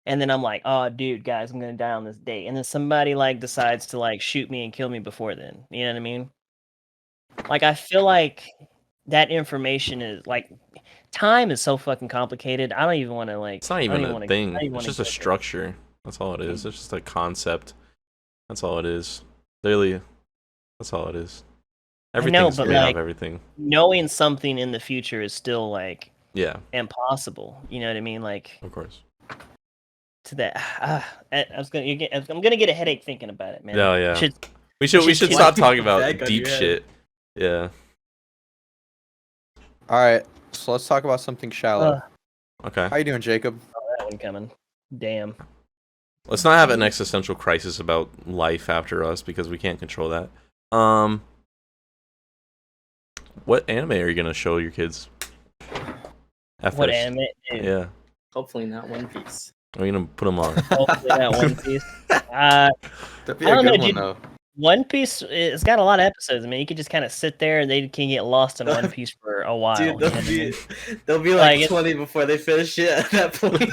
and then I'm like, oh, dude, guys, I'm gonna die on this date, and then somebody like decides to like shoot me and kill me before then. You know what I mean? Like, I feel like that information is like, time is so fucking complicated. I don't even want to like. It's not I don't even a wanna, thing. I don't even It's wanna just a go there. structure. That's all it is. It's just a concept. That's all it is. Literally, that's all it is. Everything's but, made like- of everything. Knowing something in the future is still like Yeah, impossible. You know what I mean? Like of course. to that. I'm gonna get a headache thinking about it, man. Yeah, yeah. Should- We should should stop keep talking the about bag on deep your head. shit. Yeah. All right, so let's talk about something shallow. Okay. How you doing, Jacob? that one coming. Damn. Let's not have an existential crisis about life after us because we can't control that. What anime are you gonna show your kids? At What first? anime? Dude, Yeah. Hopefully not One Piece. Are you gonna put them on? hopefully not One Piece. That'd be I a don't good know, one dude. though. One Piece, it's got a lot of episodes. I mean, you could just kind of sit there and they can get lost in One Piece for a while. Dude, you know what I mean? they'll be Like, like 20 before they finish it at that point.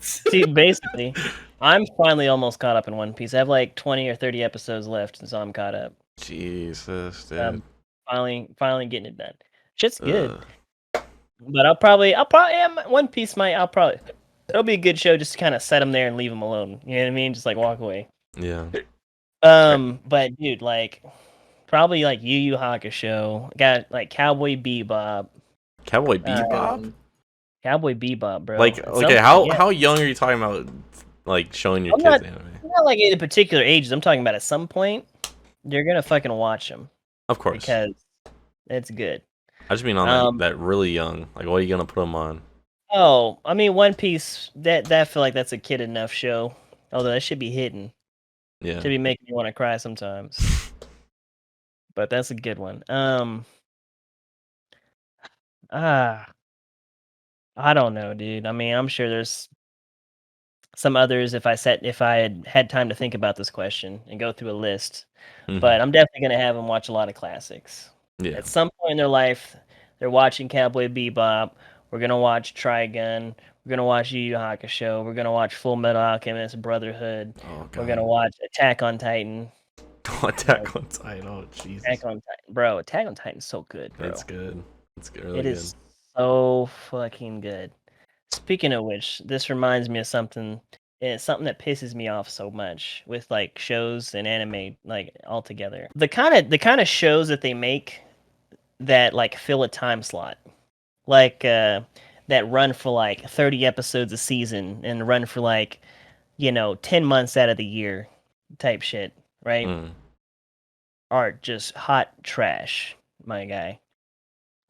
See, basically, I'm finally almost caught up in One Piece. I have like 20 or 30 episodes left, and so I'm caught up. Jesus, dude. Finally getting it done. Shit's good. Ugh. But One Piece it'll be a good show just to kind of set them there and leave them alone. You know what I mean? Just like walk away. Yeah. But dude, like, probably like Yu Yu Hakusho. Got like Cowboy Bebop. Cowboy Bebop? Cowboy Bebop, bro. Like, It's okay, something- how young are you talking about? Like showing your I'm kids anime? not like in particular ages. I'm talking about at some point you're gonna fucking watch them Of course. because it's good. I just mean on that really young. Like, what are you gonna put them on? Oh, I mean One Piece. That I feel like that's a kid enough show. Although that should be hidden. Yeah. Should be making me want to cry sometimes. But that's a good one. I don't know, dude. I mean, I'm sure there's some others if I had time to think about this question and go through a list. Mhm. But I'm definitely gonna have them watch a lot of classics. yeah. At some point in their life, they're watching Cowboy Bebop. We're gonna watch Trigun. We're gonna watch Yu Yu Hakusho. We're gonna watch Full Metal Alchemist Brotherhood. Oh god. We're gonna watch Attack on Titan. Attack on Titan. Oh Jesus. Attack on Titan, bro. Attack on Titan's so good, bro. That's good. That's good. Really It is so fucking good. Speaking of which, this reminds me of something. It's something that pisses me off so much with like shows and anime like all together. The kind of shows that they make that like fill a time slot, like that run for like 30 episodes a season and run for like 10 months out of the year, type shit, right? Mm. Are just hot trash, my guy.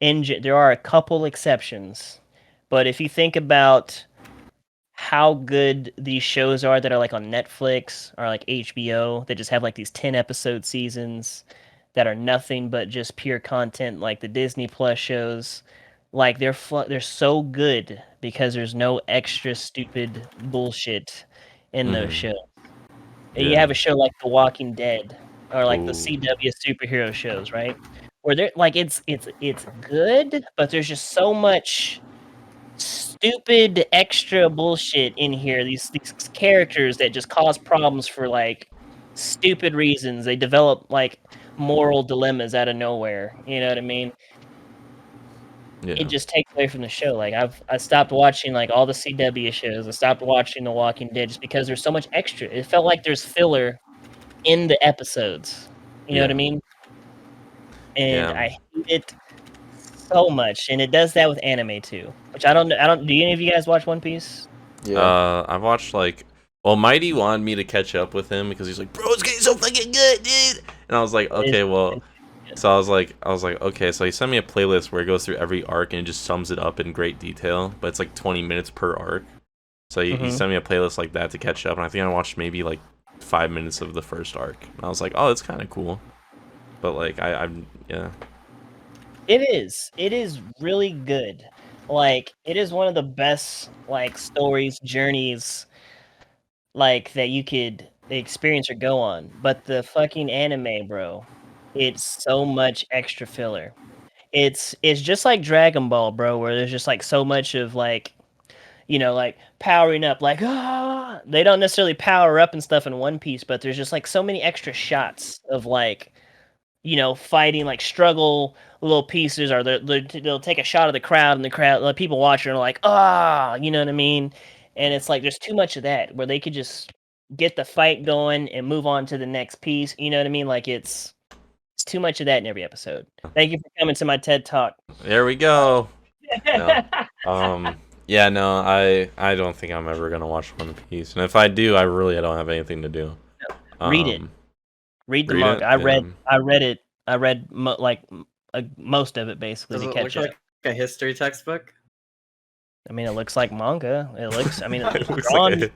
There are a couple exceptions, but if you think about how good these shows are that are like on Netflix or like HBO that just have like these 10 episode seasons that are nothing but just pure content, like the Disney Plus shows, like they're so good because there's no extra stupid bullshit in those Mhm. shows. And you Yeah. have a show like The Walking Dead or like the Ooh. CW superhero shows, right? Where they're like it's good, but there's just so much stupid extra bullshit in here. These characters that just cause problems for like stupid reasons. They develop like moral dilemmas out of nowhere. You know what I mean? Yeah. It just takes away from the show. Like I stopped watching like all the CW shows. I stopped watching The Walking Dead just because there's so much extra. It felt like there's filler in the episodes. You know what I Yeah. mean? And Yeah. I hate it so much. And it does that with anime too. Which I don't do any of you guys watch One Piece? Yeah. I've watched like, well, Mighty wanted me to catch up with him because he's like, bro, it's getting so fucking good, dude. And I was like, okay, well, so I was like, okay. So he sent me a playlist where it goes through every arc and it just sums it up in great detail, but it's like 20 minutes per arc. So he sent me a playlist like that to catch up, and I think I watched maybe like 5 minutes of the first arc. And I was like, oh, that's kind of cool. But like, I'm yeah. It is really good. Like it is one of the best like stories, journeys like that you could experience or go on. But the fucking anime, bro, it's so much extra filler. It's just like Dragon Ball, bro, where there's just like so much of like like powering up, like they don't necessarily power up and stuff in One Piece, but there's just like so many extra shots of like fighting like struggle little pieces, or they'll take a shot of the crowd, and the people watching are like, you know what I mean? And it's like there's too much of that where they could just get the fight going and move on to the next piece. You know what I mean? Like it's too much of that in every episode. Thank you for coming to my TED Talk. There we go. No. Yeah, no, I don't think I'm ever gonna watch One Piece, and if I do, I don't have anything to do. Read it. Read the read manga. it? I read it. I read most of it basically Does to it catch look up. like a history textbook? I mean, it looks like manga. It looks. I mean, it's It looks drawn. like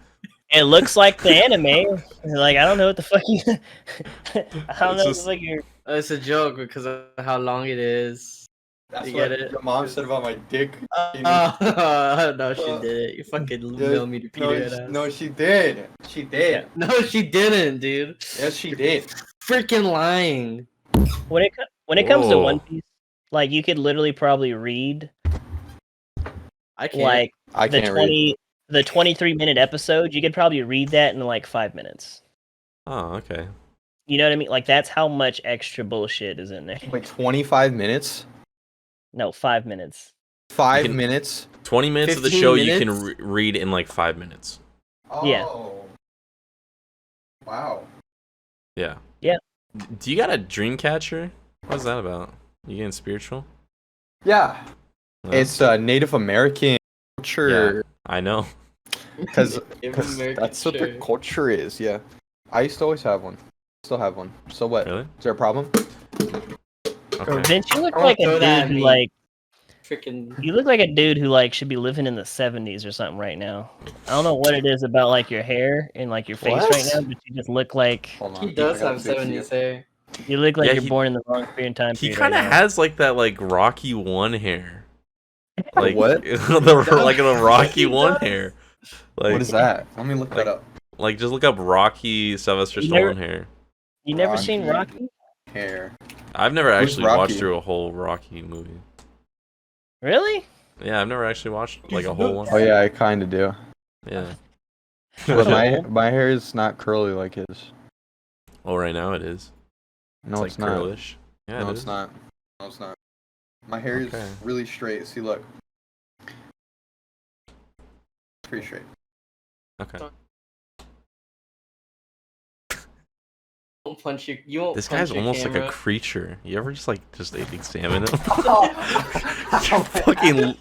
It looks like the anime. Like I don't know what the fuck you. I don't know what the just- fuck you're. It's a joke because of how long it is. That's You what get it? your mom said about my dick. No, she did. You fucking millimeter no, Peter ass. no, she did. She did. No, she didn't, dude. Yes, she did. Freaking lying. When it comes to Whoa. One Piece, like you could literally probably read I can't. like I the can't read. 23-minute episode. You could probably read that in like 5 minutes. Oh, okay. You know what I mean? Like that's how much extra bullshit is in there. Wait, 25 minutes? No, 5 minutes. 5 can- minutes? 20 minutes of the 15 show you minutes? can read in like 5 minutes. Yeah. Oh. Wow. Yeah. Yeah. Do you got a dream catcher? What's that about? You getting spiritual? Yeah. No? It's Native American culture. I know. Because Native American that's what their shirt. culture is, yeah. I used to always have one. Still have one. So what? Really? Is there a problem? Okay. Vince, you look I like won't a throw that dude at who me. like Freaking. you look like a dude who like should be living in the 70s or something right now. I don't know what it is about like your hair and like your face What? right now, but you just look like Hold on. He does I gotta have fix you. 70s hair. you look like Yeah, you're he- born in the wrong period of time. He period kind of right now. has like that like Rocky One hair. Like What? the Rocky He One does. hair. Like What is that? Let me look like- that up. Like just look up Rocky Sylvester You never- Stallone hair. You never seen Rocky? Hair. I've never Who's actually Rocky? watched through a whole Rocky movie. Really? Yeah, I've never actually watched like a whole one. Oh yeah, I kind of do. Yeah. But my hair is not curly like his. Oh, right now it is. No, it's it's like not. curlish. Yeah, No, it it's is. not. No, it's not. My hair Okay. is really straight. See, look. It's pretty straight. Okay. Won't punch you. You won't. This punch guy's your almost like a camera. creature. You ever just examine him? You're fucking.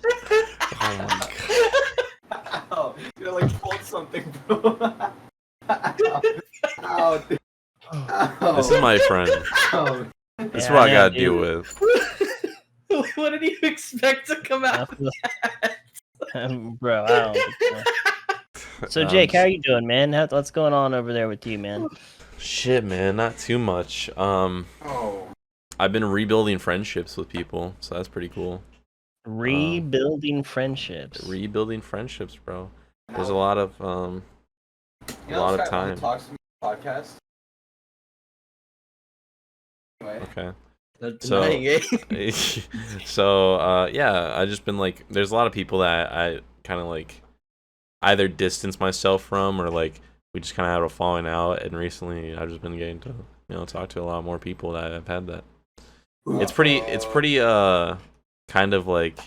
Oh my god. Ow. Dude, I like pulled something, bro. Ow, dude. Ow. This is my friend. Ow. This is Yeah, what I know, gotta dude. deal with. What did you expect to come I out? feel- Bro, I don't. So Jake, how are you doing, man? What's going on over there with you, man? Shit, man, not too much. Oh. I've been rebuilding friendships with people, so that's pretty cool. Rebuilding friendships. Rebuilding friendships, bro. There's a lot of You a lot of this guy only time. talks to me on podcast. Anyway. Okay. Not So- denying it. So yeah, I just been like, there's a lot of people that I kind of like either distance myself from, or like we just kind of had a falling out, and recently I've just been getting to talk to a lot more people that have had that. It's pretty kind of like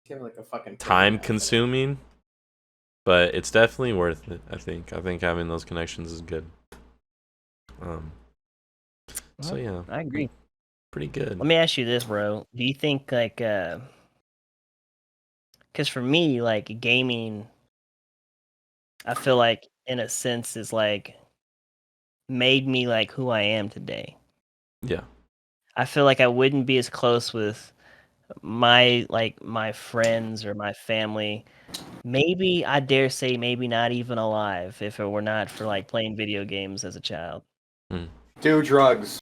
Give him like a fucking time consuming, but it's definitely worth it. I think having those connections is good. So yeah, I agree. pretty good. Let me ask you this, bro. Do you think like because for me, like gaming, I feel like in a sense is like made me like who I am today. Yeah. I feel like I wouldn't be as close with my friends or my family. Maybe I dare say maybe not even alive if it were not for like playing video games as a child. Do drugs.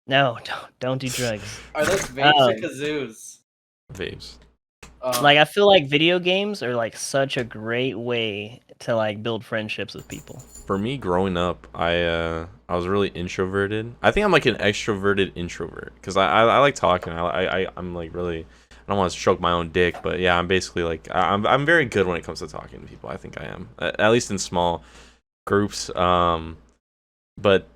No, don't do drugs. Are those vapes or Um, kazoos? Vapes. Like I feel like video games are like such a great way to like build friendships with people. For me, growing up, I was really introverted. I think I'm like an extroverted introvert because I like talking. I'm like really, I don't want to stroke my own dick, but yeah, I'm basically like I'm very good when it comes to talking to people. I think I am, at least in small groups. But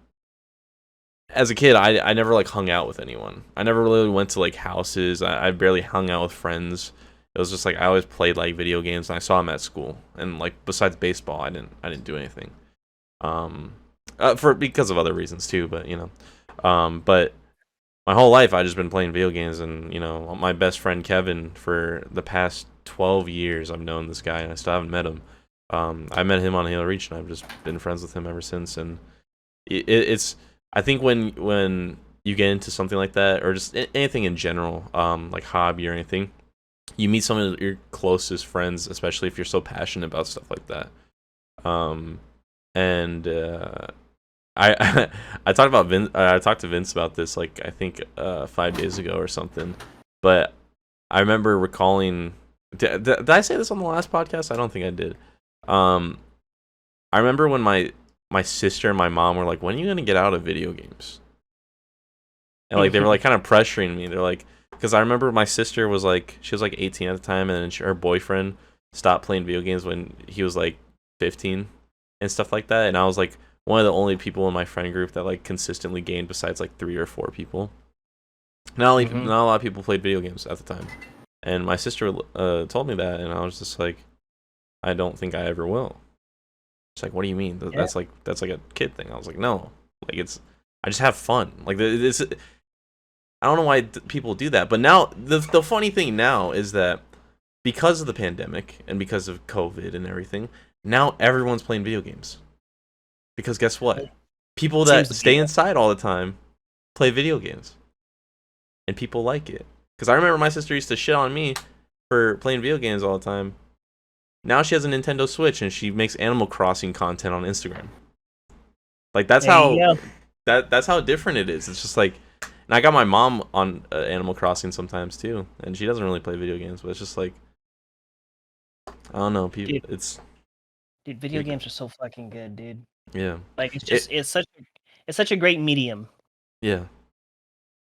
as a kid, I never like hung out with anyone. I never really went to like houses. I barely hung out with friends. It was just like I always played like video games, and I saw them at school. And like besides baseball, I didn't do anything. Because of other reasons too, but but my whole life I just been playing video games, and my best friend Kevin, for the past 12 years I've known this guy, and I still haven't met him. I met him on Halo Reach, and I've just been friends with him ever since. And it's I think when you get into something like that, or just anything in general, like hobby or anything, you meet some of your closest friends, especially if you're so passionate about stuff like that. And I I talked about I talked to Vince about this, like, I think 5 days ago or something. But I remember recalling. Did I say this on the last podcast? I don't think I did. I remember when my sister and my mom were like, "When are you gonna get out of video games?" And like they were like kind of pressuring me. They're like, because I remember my sister was like, she was like 18 at the time, and then her boyfriend stopped playing video games when he was like 15 and stuff like that. And I was like one of the only people in my friend group that like consistently gamed, besides like 3 or 4 people. Not a lot of people played video games at the time. And my sister told me that, and I was just like, I don't think I ever will. She's like, what do you mean? That's like a kid thing. I was like, no, like I just have fun. Like it's I don't know why people do that. But now the funny thing now is that because of the pandemic and because of COVID and everything, now everyone's playing video games. Because guess what? People that stay inside all the time play video games. And people like it. Because I remember my sister used to shit on me for playing video games all the time. Now she has a Nintendo Switch and she makes Animal Crossing content on Instagram. Like that's how different it is. It's just like, and I got my mom on Animal Crossing sometimes too, and she doesn't really play video games, but it's just like, I don't know, people. Dude, video games are so fucking good, dude. Yeah. Like it's such a great medium. Yeah.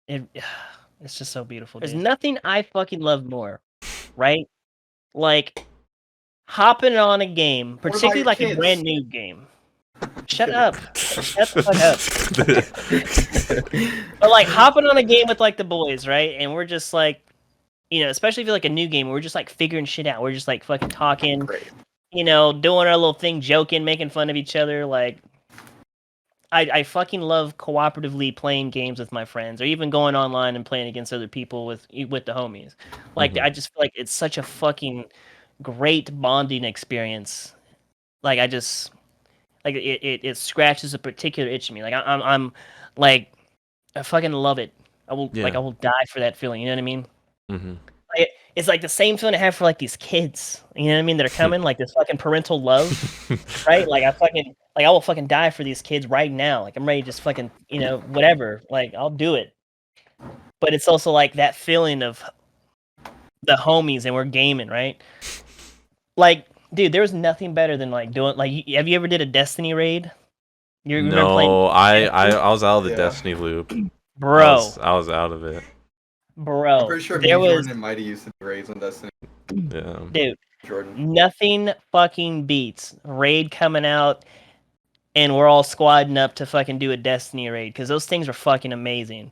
It's just so beautiful. There's nothing I fucking love more, right? Like hopping on a game, particularly like a brand new game. Shut up. Shut the fuck up. But like hopping on a game with like the boys, right? And we're just like, especially if you're like a new game, we're just like figuring shit out. We're just like fucking talking, doing our little thing, joking, making fun of each other. Like, I fucking love cooperatively playing games with my friends, or even going online and playing against other people with the homies. Like, I just feel like it's such a fucking great bonding experience. Like, I just like it scratches a particular itch in me. Like, I'm like, I fucking love it. I will die for that feeling. You know what I mean? Mm-hmm. Like, it's like the same feeling I have for like these kids. You know what I mean? That are coming, like this fucking parental love, right? Like I will fucking die for these kids right now. Like I'm ready to just fucking, whatever. Like I'll do it. But it's also like that feeling of the homies and we're gaming, right? Like, dude, there was nothing better than like doing like. Have you ever did a Destiny raid? No, I was out of the Destiny loop, bro. I was out of it, bro. I'm pretty sure Jordan and Mighty used to do raids on Destiny. Yeah, dude. Jordan. Nothing fucking beats raid coming out, and we're all squadding up to fucking do a Destiny raid, because those things are fucking amazing,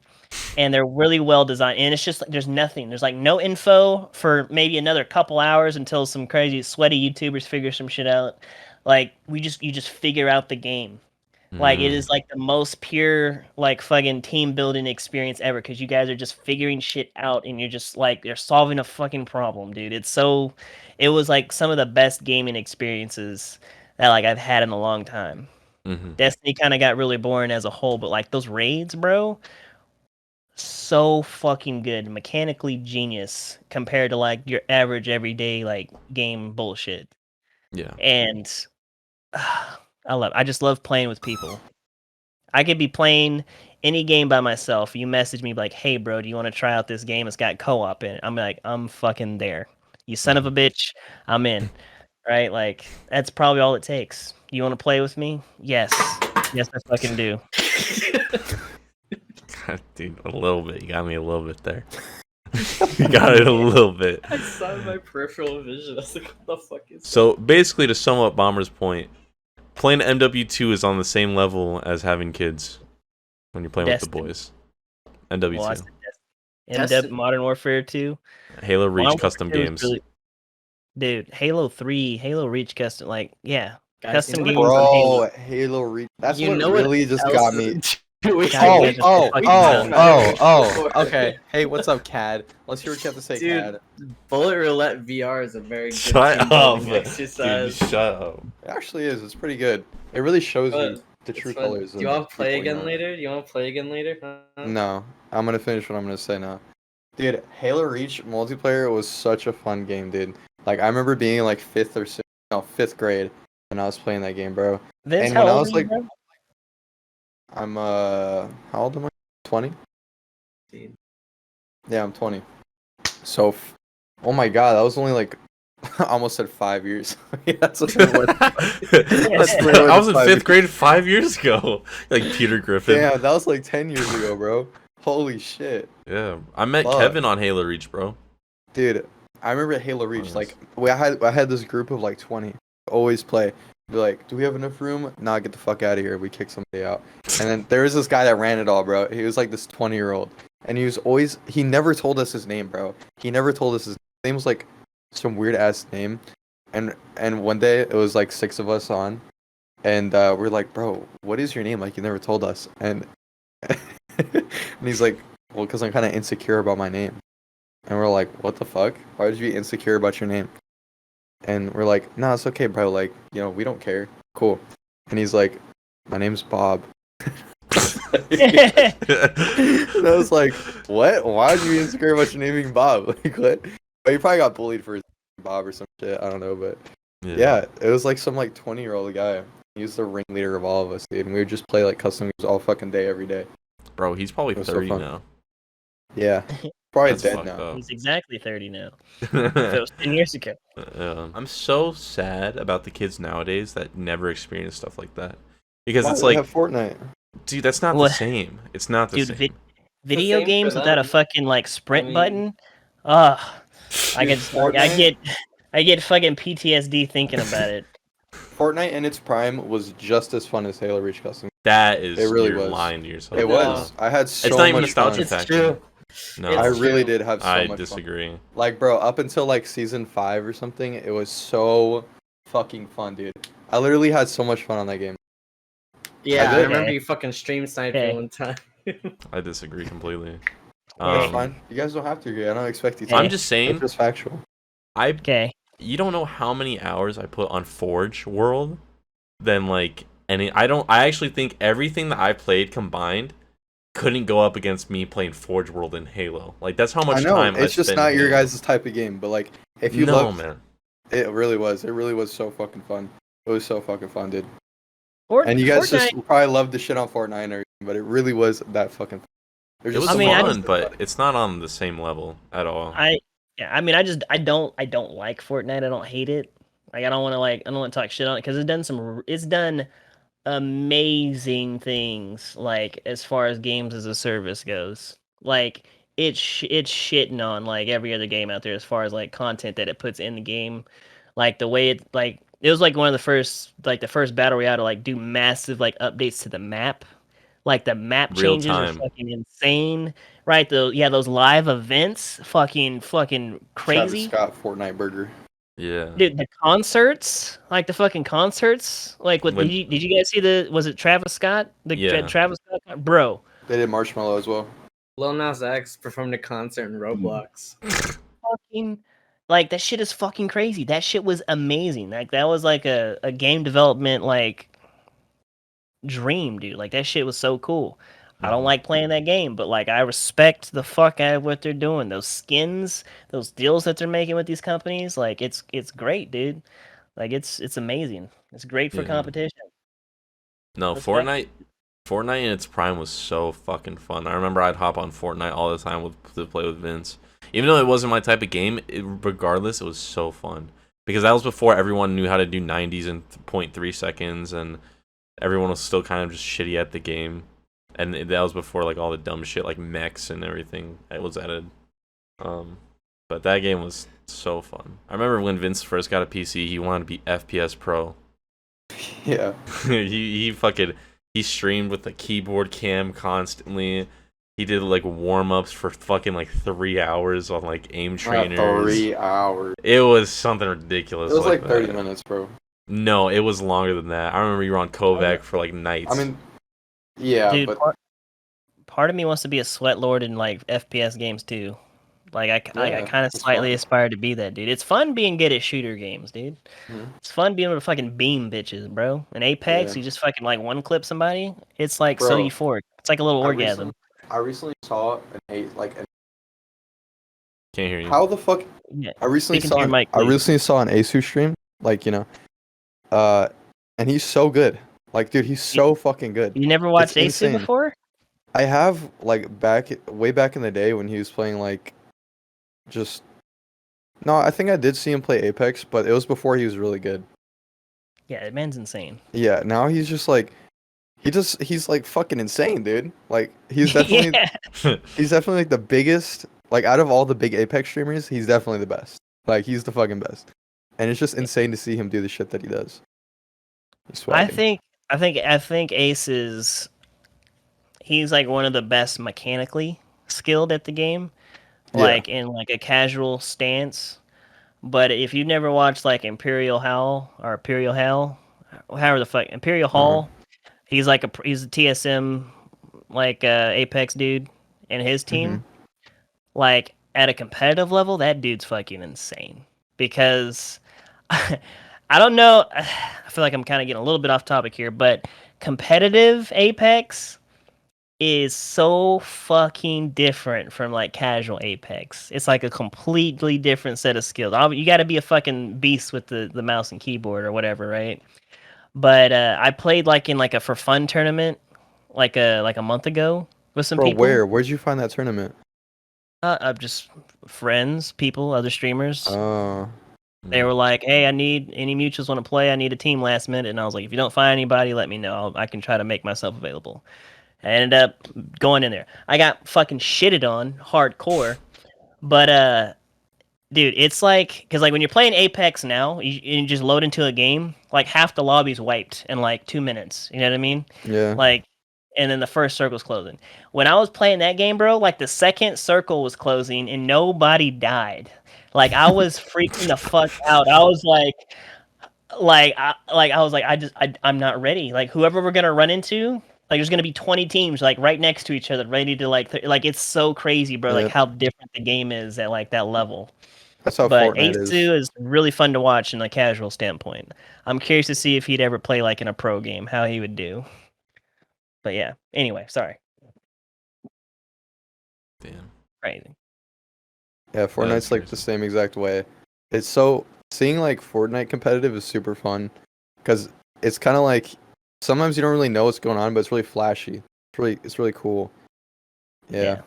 and they're really well designed. And it's just like there's nothing. There's like no info for maybe another couple hours until some crazy sweaty YouTubers figure some shit out. Like you just figure out the game. Like it is like the most pure like fucking team building experience ever, because you guys are just figuring shit out and you're just like you're solving a fucking problem, dude. It was like some of the best gaming experiences that like I've had in a long time. Destiny kind of got really boring as a whole, but like those raids, bro, so fucking good, mechanically genius compared to like your average everyday like game bullshit. Yeah, and I just love playing with people. I could be playing any game by myself. You message me like, "Hey, bro, do you want to try out this game? It's got co-op in it." I'm like, I'm fucking there. You son of a bitch, I'm in. Right? Like, that's probably all it takes. You want to play with me? Yes. Yes, I fucking do. God, dude, a little bit. You got me a little bit there. You got it a little bit. I saw my peripheral vision. I was like, what the fuck is So basically, to sum up Bomber's point, playing MW2 is on the same level as having kids. when you're playing with the Destiny. boys. NW2. Well, I said Destiny. Modern Warfare 2. Halo Reach Modern custom Warfare 2 was games. really- Dude, Halo 3, Halo Reach custom, like, yeah. Guys, Custom you know games on Halo. Bro, Halo Reach. That's You what know what really just else got is- me. We God, you can't- guys are so fucking dumb. Okay. Hey, what's up, CAD? Let's hear what you have to say, Dude, CAD. Bullet Roulette VR is a very good Shut team up. building Dude, exercise. shut up. It actually is. It's pretty good. It really shows But you the It's true fun. colors. Do you of want to play people, you again know. later? Do you want to play again later? Huh? No, I'm gonna finish what I'm gonna say now. Dude, Halo Reach multiplayer was such a fun game, dude. Like I remember being in like fifth grade when I was playing that game, bro. Vince, And how when I old was are you, like, bro? I'm how old am I? 20? Yeah, I'm 20. So, oh my god, that was only like, I almost said 5 years. Yeah, that's what it was. I was in 5th grade 5 years ago. Like Peter Griffin. Damn, that was like 10 years ago, bro. Holy shit. Yeah, I met Fuck. Kevin on Halo Reach, bro. Dude, I remember Halo Reach. Nice. Like, I had this group of like 20. Always play. Be like, do we have enough room? Nah, get the fuck out of here. We kick somebody out. And then there was this guy that ran it all, bro. He was like this 20-year-old. And he never told us his name, bro. He never told us his name was like some weird ass name. And one day it was like 6 of us on. And we're like, bro, what is your name? Like, you never told us. And, and he's like, well, because I'm kind of insecure about my name. And we're like, what the fuck? Why would you be insecure about your name? And we're like, nah, it's okay, bro. Like, you know, we don't care. Cool. And he's like, my name's Bob. And I was like, what? Why would you be insecure about your name being Bob? Like, what? Well, he probably got bullied for his Bob or some shit. I don't know, but yeah, it was like some like 20-year-old guy. He was the ringleader of all of us, dude. And we would just play like custom games all fucking day, every day. Bro, he's probably It was so 30 fun. now. Yeah, probably That's dead fucked now. up. He's exactly 30 now. If it was 10 years ago. I'm so sad about the kids nowadays that never experience stuff like that. Because Why it's do they like, have Fortnite? dude, that's not What? the same. It's not the Dude, same. video same for games without a them. fucking like sprint mean- button. Ugh. I Dude, get like, I get fucking PTSD thinking about it. Fortnite in its prime was just as fun as Halo Reach custom. That is, It really you're was. lying to yourself. It No. was. I had so It's not even much nostalgia fun. It's factor. true. No, I It's really true. did have so I much fun. disagree. Like, bro, up until like season 5 or something, it was so fucking fun, dude. I literally had so much fun on that game. Yeah, I I did. remember you fucking stream sniped Okay. me one time. I disagree completely. That's fine. You guys don't have to agree. I don't expect you to. I'm just It's saying, just factual. Okay. you don't know how many hours I put on Forge World than like any. I actually think everything that I played combined couldn't go up against me playing Forge World in Halo. Like that's how much I know time it's I just spent not in your Halo. guys' type of game, but like if you No, look, man. it really was. It really was so fucking fun. It was so fucking fun, dude. And you Fortnite, guys just probably love the shit on Fortnite and everything, but it really was that fucking fun. There's It was just I mean, I fun, just- but it's not on the same level at all. I mean, I don't like Fortnite. I don't hate it. Like I don't want to talk shit on it because it's done amazing things like as far as games as a service goes. Like it's shitting on like every other game out there as far as like content that it puts in the game. Like the way it was like one of the first battle royale to like do massive like updates to the map. Like the map Real changes time. are fucking insane. Right? Those live events fucking Travis crazy. Scott Fortnite burger. Yeah. Dude, the concerts, like the fucking concerts, like When- did you guys see was it Travis Scott? Yeah. Travis Scott, bro. They did Marshmallow as well. Lil Nas X performed a concert in Roblox. Fucking like that shit is fucking crazy. That shit was amazing. Like that was like a game development like dream, dude. Like that shit was so cool. I don't like playing that game, but like I respect the fuck out of what they're doing. Those skins, those deals that they're making with these companies, like it's great, dude. Like it's amazing. It's great for Yeah. competition. No, Respect. Fortnite in its prime was so fucking fun. I remember I'd hop on Fortnite all the time to play with Vince. Even though it wasn't my type of game, regardless, it was so fun. Because that was before everyone knew how to do 90s in 0.3 seconds, and everyone was still kind of just shitty at the game. And that was before like all the dumb shit like mechs and everything that was added. But that game was so fun. I remember when Vince first got a PC, he wanted to be FPS Pro. Yeah. he fucking He streamed with the keyboard cam constantly. He did like warm ups for fucking like 3 hours on like aim trainers. 3 hours. It was something ridiculous. It was like 30 that. minutes, bro. No, it was longer than that. I remember you were on Kovac for like nights. I mean, yeah, Dude, but part of me wants to be a sweat lord in like FPS games too. Like I Yeah, kind of it's slightly fun. aspire to be that dude. It's fun being good at shooter games, dude. Mhm. It's fun being able to fucking beam bitches, bro. In Apex, Yeah. you just fucking like one clip somebody. It's like so Bro, euphoric. It's like a little orgasm. I recently saw Can't hear you. how the fuck Yeah. I recently Speaking to your mic, I please. recently saw an Asu stream, like, and he's so good. Like, dude, he's so fucking good. You never watched Asu insane. before? I have, like, way back in the day when he was playing, like, no, I think I did see him play Apex, but it was before he was really good. Yeah, that man's insane. Yeah, now he's just like, he's like fucking insane, dude. Like, he's definitely Yeah. he's definitely like the biggest, like, out of all the big Apex streamers, he's definitely the best. Like, he's the fucking best. And it's just insane to see him do the shit that he does. He's I swagging. think Ace is he's like one of the best mechanically skilled at the game, like in like a casual stance. But if you've never watched like Imperial Hell, however the fuck Imperial Hall, he's like he's a TSM like Apex dude, and his team, like at a competitive level, that dude's fucking insane. Because I don't know, I feel like I'm kind of getting a little bit off topic here, but competitive Apex is so fucking different from like casual Apex. It's like a completely different set of skills. You got to be a fucking beast with the mouse and keyboard or whatever, right? But I played like in like a for fun tournament like a month ago with some Bro, people. where'd you find that tournament? Just friends, people, other streamers. Oh. They were like, "Hey, I need any mutuals want to play. I need a team last minute." And I was like, "If you don't find anybody, let me know. I can try to make myself available." I ended up going in there. I got fucking shitted on hardcore, but dude, it's like because like when you're playing Apex now, you just load into a game, like half the lobby's wiped in like 2 minutes. You know what I mean? Yeah. Like, and then the first circle's closing. When I was playing that game, bro, like the second circle was closing and nobody died. Like I was freaking the fuck out. I was I'm not ready. Like whoever we're gonna run into, like there's gonna be 20 teams like right next to each other, ready to like it's so crazy, bro. Like Yep. how different the game is at like that level. That's how But Fortnite is. Asu is really fun to watch in a casual standpoint. I'm curious to see if he'd ever play like in a pro game, how he would do. But yeah. Anyway, sorry. Damn. Crazy. Yeah, Fortnite's like the same exact way. It's so seeing like Fortnite competitive is super fun because it's kind of like sometimes you don't really know what's going on, but it's really flashy. It's really cool. Yeah.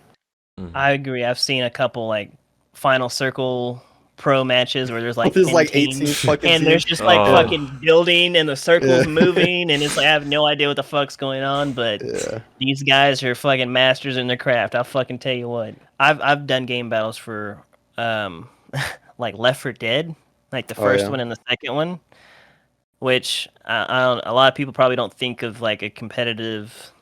I agree. I've seen a couple like final circle pro matches where there's like There's 10 like teams, 18 fucking and there's teams. just like Oh. fucking building and the circles Yeah. moving, and it's like I have no idea what the fuck's going on, but Yeah. these guys are fucking masters in their craft. I'll fucking tell you what. I've done game battles for like Left 4 Dead, like the first yeah. one and the second one, which I don't, a lot of people probably don't think of like a competitive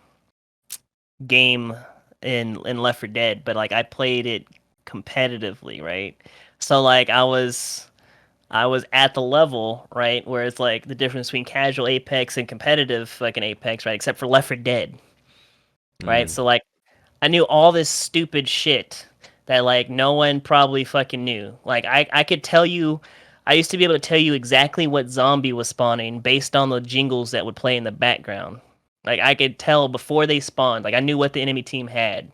game in Left 4 Dead, but like I played it competitively, right? So like I was at the level, right, where it's like the difference between casual Apex and competitive fucking Apex, right? Except for Left 4 Dead, right? So like I knew all this stupid shit that like no one probably fucking knew. Like I could tell you, I used to be able to tell you exactly what zombie was spawning based on the jingles that would play in the background. Like I could tell before they spawned. Like I knew what the enemy team had,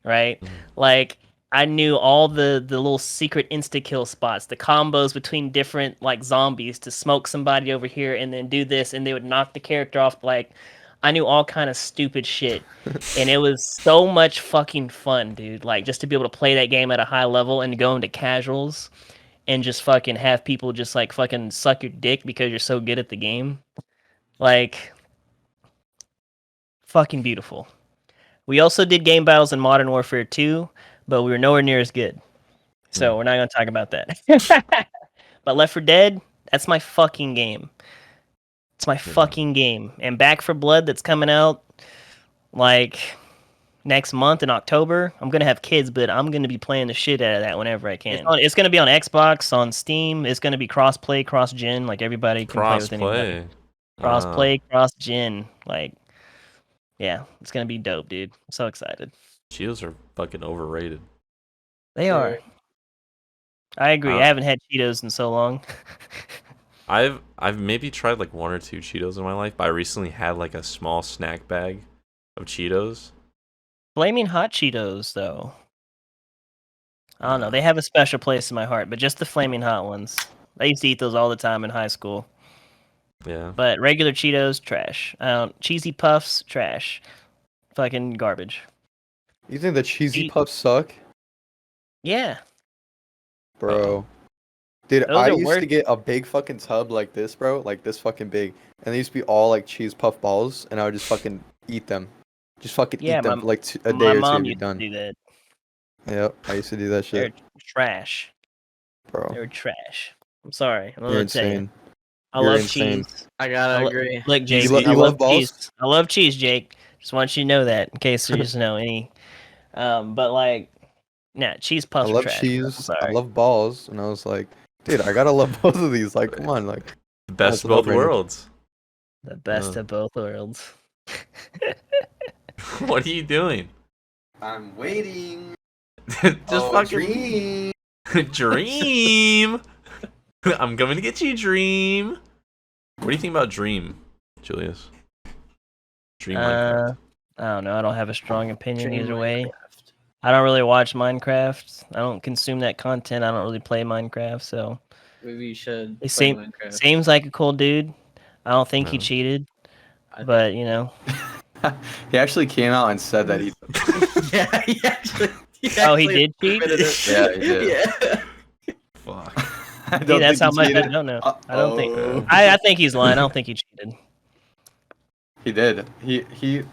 right? Like I knew all the little secret insta kill spots, the combos between different like zombies to smoke somebody over here and then do this, and they would knock the character off. Like I knew all kind of stupid shit, and it was so much fucking fun, dude. Like just to be able to play that game at a high level and go into casuals and just fucking have people just like fucking suck your dick because you're so good at the game. Like fucking beautiful. We also did game battles in Modern Warfare 2, but we were nowhere near as good. So we're not going to talk about that. But Left 4 Dead, that's my fucking game. It's my fucking game. And Back for Blood that's coming out like next month in October. I'm gonna have kids, but I'm gonna be playing the shit out of that whenever I can. It's gonna be on Xbox, on Steam. It's gonna be cross-play, cross-gen. Like everybody can play with anybody. Cross-play, cross-gen. Like, yeah, it's gonna be dope, dude. I'm so excited. Cheetos are fucking overrated. They are. I agree. I haven't had Cheetos in so long. I've maybe tried like 1 or 2 Cheetos in my life, but I recently had like a small snack bag of Cheetos. Flaming Hot Cheetos, though. I don't know. They have a special place in my heart, but just the Flaming Hot ones. I used to eat those all the time in high school. Yeah. But regular Cheetos, trash. Cheesy Puffs, trash. Fucking garbage. You think the cheesy puffs suck? Yeah. Bro. Dude, Those I are used to get a big fucking tub like this, bro. Like this fucking big. And they used to be all like cheese puff balls, and I would just fucking eat them. Just fucking eat them for like a day or two mom to be used done. to do that. Yep, I used to do that They're shit. trash. Bro. They're trash. I'm sorry. I'm You're gonna tell you. insane. I You're love insane. cheese. I gotta agree. Look, Jake, You I love balls? cheese. I love cheese, Jake. Just want you to know that in case there's any. But like, nah, cheese I puffs are love trash. cheese. I'm I sorry. love balls. And I was like, dude, I gotta love both of these. Like, come on, like The best that's of a both no-brainer. worlds. The best of both worlds. What are you doing? I'm waiting. Just fucking Dream. I'm coming to get you, Dream. What do you think about Dream, Julius? Dream Minecraft. I don't know. I don't have a strong opinion Dream either way. Minecraft. I don't really watch Minecraft. I don't consume that content. I don't really play Minecraft, so Maybe you should play it Minecraft. seems like a cool dude. I don't think he No. cheated, but you know. He actually came out and said that he. Yeah, he actually. Oh, he did cheat? admitted it. Yeah, he did. Yeah. Fuck. I See, don't that's how think he much I cheated. don't know. I don't think. Uh-oh. I think he's lying. I don't think he cheated. He did. He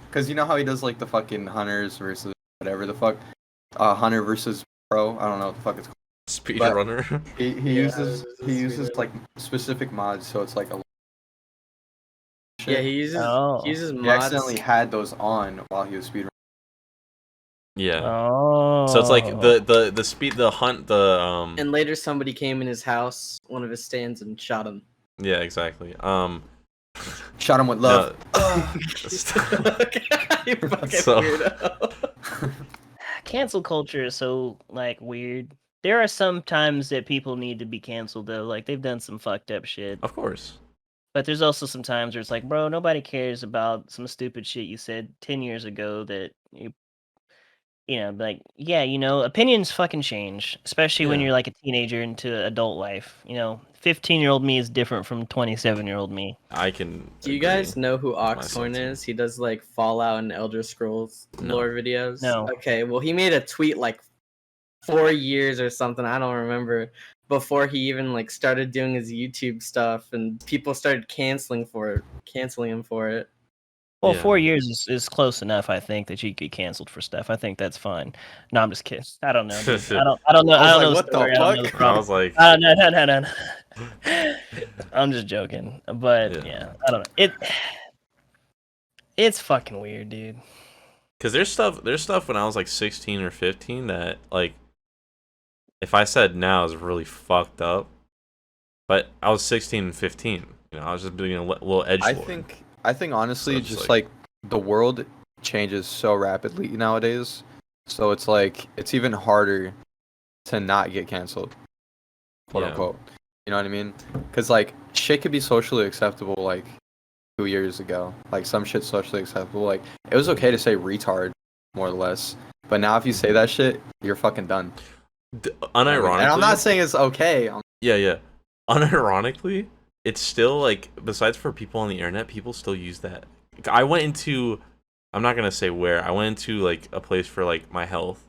because you know how he does like the fucking hunters versus whatever the fuck, hunter versus pro. I don't know what the fuck it's called. Speedrunner. He Yeah, uses speedrunner. like specific mods, so it's like a. Yeah, he uses He mods. accidentally had those on while he was speedrunning. Yeah. Oh. So it's like the speed, the hunt, the And later somebody came in his house, one of his stands, and shot him. Yeah, exactly. Shot him with love. You fucking So- weirdo. Cancel culture is so like weird. There are some times that people need to be canceled though. Like they've done some fucked up shit. Of course. But there's also some times where it's like, bro, nobody cares about some stupid shit you said 10 years ago that you know, like, yeah, you know, opinions fucking change, especially when Yeah. you're like a teenager into adult life. You know, 15-year-old me is different from 27-year-old me. I can. Do you agree. guys know who myself Oxhorn too. is? He does like Fallout and Elder Scrolls No. lore videos. No. Okay, well he made a tweet like 4 years or something, I don't remember, before he even like started doing his YouTube stuff, and people started canceling him for it. Well, Yeah. 4 years is close enough, I think, that you get canceled for stuff. I think that's fine. No, I'm just kidding. I don't know. Dude. I don't know. I I don't was know like, the what the story. I don't know the fuck? I problem. was like, No. I'm just joking. But yeah, I don't know. It's fucking weird, dude. because there's stuff when I was like 16 or 15 that like, if I said now is really fucked up, but I was 16 and 15. You know, I was just being a little edgelord. I think honestly, So it's just like- like the world changes so rapidly nowadays, so it's like it's even harder to not get canceled, quote Yeah. unquote. You know what I mean? Because like shit could be socially acceptable like 2 years ago. Like some shit's socially acceptable. Like it was okay to say retard, more or less. But now if you say that shit, you're fucking done. Unironically, And I'm not saying it's okay. Yeah. Unironically, it's still like, besides for people on the internet, people still use that. I went into, I'm not gonna say where. I went into like a place for like my health,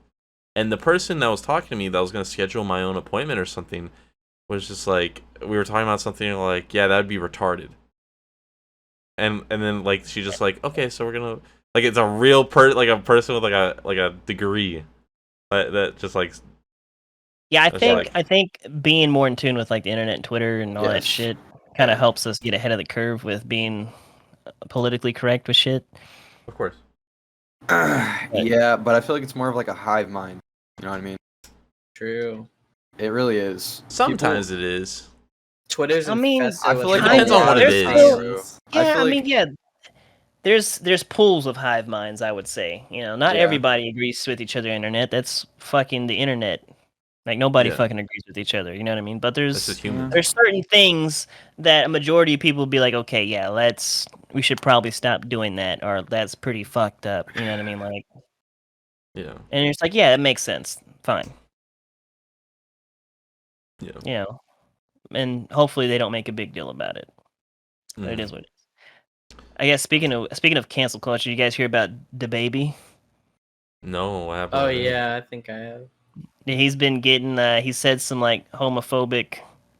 and the person that was talking to me that was gonna schedule my own appointment or something was just like, we were talking about something like, yeah, that'd be retarded. And then like she just like, okay, so we're gonna, like, it's a real like a person with like a degree that just like. Yeah, That's I think being more in tune with like the internet and Twitter and all that Yes. shit kind of helps us get ahead of the curve with being politically correct with shit. Of course. Yeah, but I feel like it's more of like a hive mind. You know what I mean? True. It really is. Sometimes it is. Twitter's I mean, infested I with feel like it depends on what it there's is. still- I Yeah, feel I like mean, yeah. There's pools of hive minds, I would say. You know, not Yeah. everybody agrees with each other on the internet. That's fucking the internet. Like nobody Yeah. fucking agrees with each other. You know what I mean? But This is there's human. there's certain things that a majority of people would be like, okay, yeah, we should probably stop doing that, or that's pretty fucked up. You know what I mean? Like, Yeah. and it's like, yeah, it makes sense. Fine. Yeah. You know, and hopefully they don't make a big deal about it. But it Mhm. is what it is. I guess speaking of cancel culture, you guys hear about DaBaby? No, I haven't. Oh yeah, I think I have. Yeah, he's been getting he said some like homophobic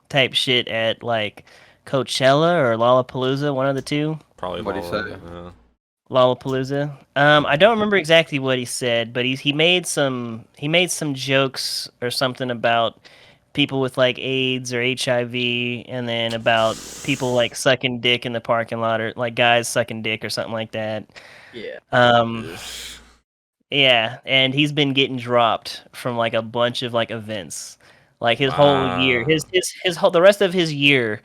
type shit at like Coachella or Lollapalooza, one of the two. Probably What'd he Lala, say? yeah. Lollapalooza. I don't remember exactly what he said, but he made some jokes or something about people with like AIDS or HIV, and then about people like sucking dick in the parking lot, or like guys sucking dick or something like that. Yeah. Yeah, and he's been getting dropped from like a bunch of like events. Like his whole year, Wow. his whole the rest of his year,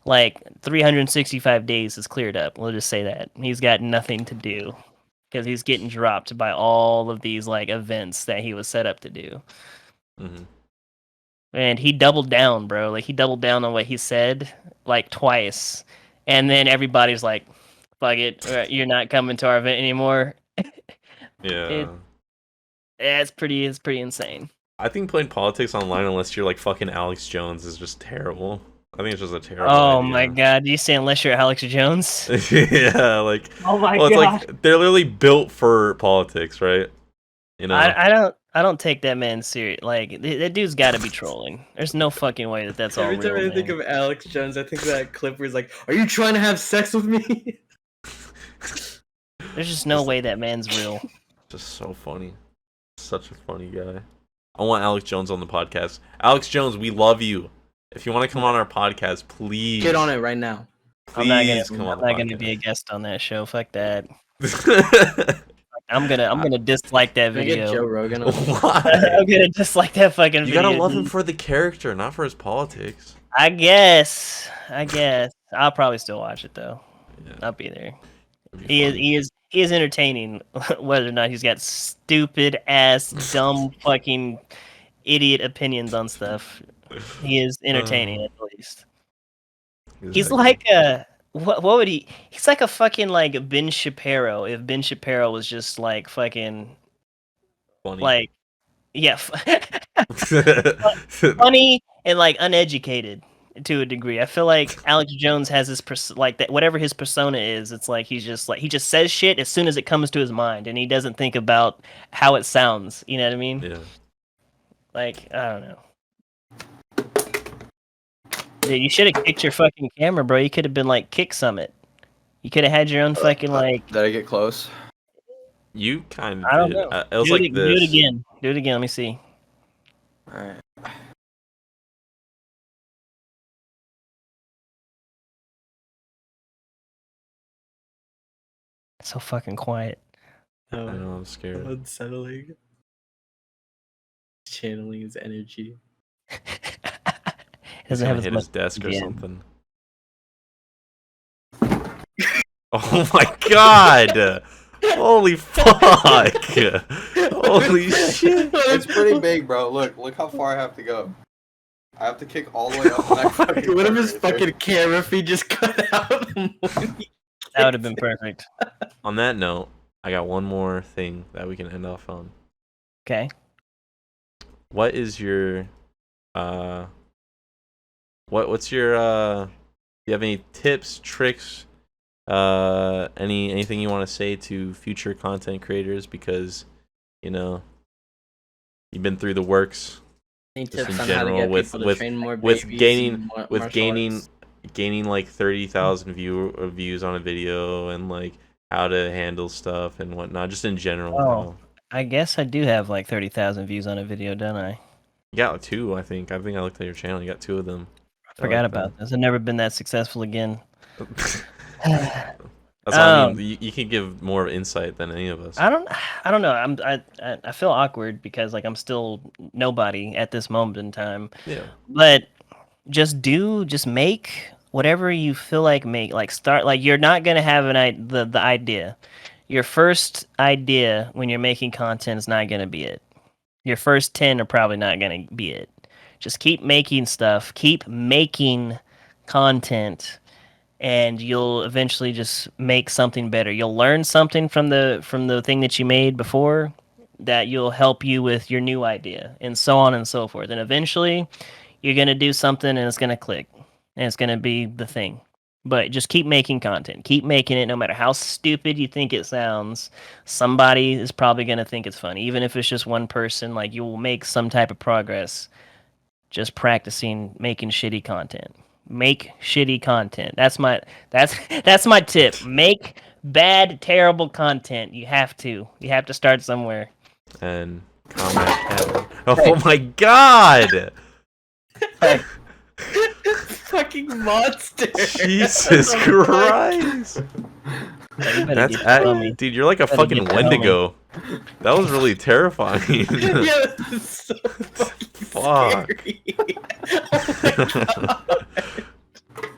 like 365 days is cleared up. We'll just say that. He's got nothing to do because he's getting dropped by all of these like events that he was set up to do. Mhm. And he doubled down, bro. Like he doubled down on what he said like twice. And then everybody's like, fuck it, you're not coming to our event anymore. Yeah. It's pretty insane. I think playing politics online, unless you're like fucking Alex Jones, is just terrible. I think it's just a terrible Oh idea. my god, you say unless you're Alex Jones? Yeah, like Oh my well, it's god. like they're literally built for politics, right? You know. I don't take that man serious. Like that dude's got to be trolling. There's no fucking way that that's all Every time real. I think Man. of Alex Jones, I think of that clip where he's like, "Are you trying to have sex with me?" There's just no way that man's real. Just so funny. Such a funny guy. I want Alex Jones on the podcast. Alex Jones, we love you. If you want to come on our podcast, please Get on it right now. Please I'm come on not the gonna be a podcast. guest on that show. Fuck that. Why? I'm gonna dislike that Can we get Joe video. Rogan on? I'm gonna dislike that fucking You video. gotta love him dude. for the character, not for his politics. I guess. I'll probably still watch it though. Yeah, I'll be there. it'd be fun. He is entertaining, whether or not he's got stupid ass, dumb fucking idiot opinions on stuff. He is entertaining at least. He's Exactly. like a what would he? He's like a fucking like Ben Shapiro. If Ben Shapiro was just like fucking Funny. like yeah, funny and like uneducated to a degree. I feel like Alex Jones has this like that whatever his persona is. It's like he's just like he just says shit as soon as it comes to his mind, and he doesn't think about how it sounds. You know what I mean? Yeah. Like I don't know. Dude, you should have kicked your fucking camera, bro. You could have been like Kick Summit. You could have had your own fucking like. Did I get close? You kind I of don't did. know. It was do like it, this. Do it again. Do it again. Let me see. Alright. It's so fucking quiet. I know, I'm scared. Unsettling. Channeling his energy. He's Doesn't gonna have as hit much. his desk or Yeah. something. Oh my god! Holy fuck! Holy shit! It's pretty big, bro. Look how far I have to go. I have to kick all the way up. And I fucking What if his right there. fucking camera feed just cut out? That would have been perfect. On that note, I got one more thing that we can end off on. Okay. What is your what's your do you have any tips, tricks, anything you want to say to future content creators, because you know you've been through the works Any just tips in on general how to get with people to with train more with babies gaining in with martial gaining arts? gaining like 30,000 views on a video, and like how to handle stuff and whatnot, just in general. Oh. I guess I do have like 30,000 views on a video, don't I? You got two, I think. I looked at your channel. You got two of them. Forgot about this. I've never been that successful again. That's what I mean. You can give more insight than any of us. I don't know. I feel awkward because like I'm still nobody at this moment in time. Yeah. But just make whatever you feel like make. Like start like you're not gonna have the idea. Your first idea when you're making content is not gonna be it. Your first 10 are probably not gonna be it. Just keep making stuff. Keep making content. And you'll eventually just make something better. You'll learn something from the thing that you made before that you'll help you with your new idea, and so on and so forth. And eventually, you're gonna do something, and it's gonna click, and it's gonna be the thing. But just keep making content. Keep making it, no matter how stupid you think it sounds. Somebody is probably gonna think it's funny, even if it's just one person. Like you will make some type of progress just practicing making shitty content. Make shitty content. That's my tip. Make bad, terrible content. You have to start somewhere. And ComradeCad. Oh my god! Fucking monster. Jesus Christ! That's dude, you're like a fucking Wendigo. That was really terrifying. Yeah, this is so fucking Fuck. scary.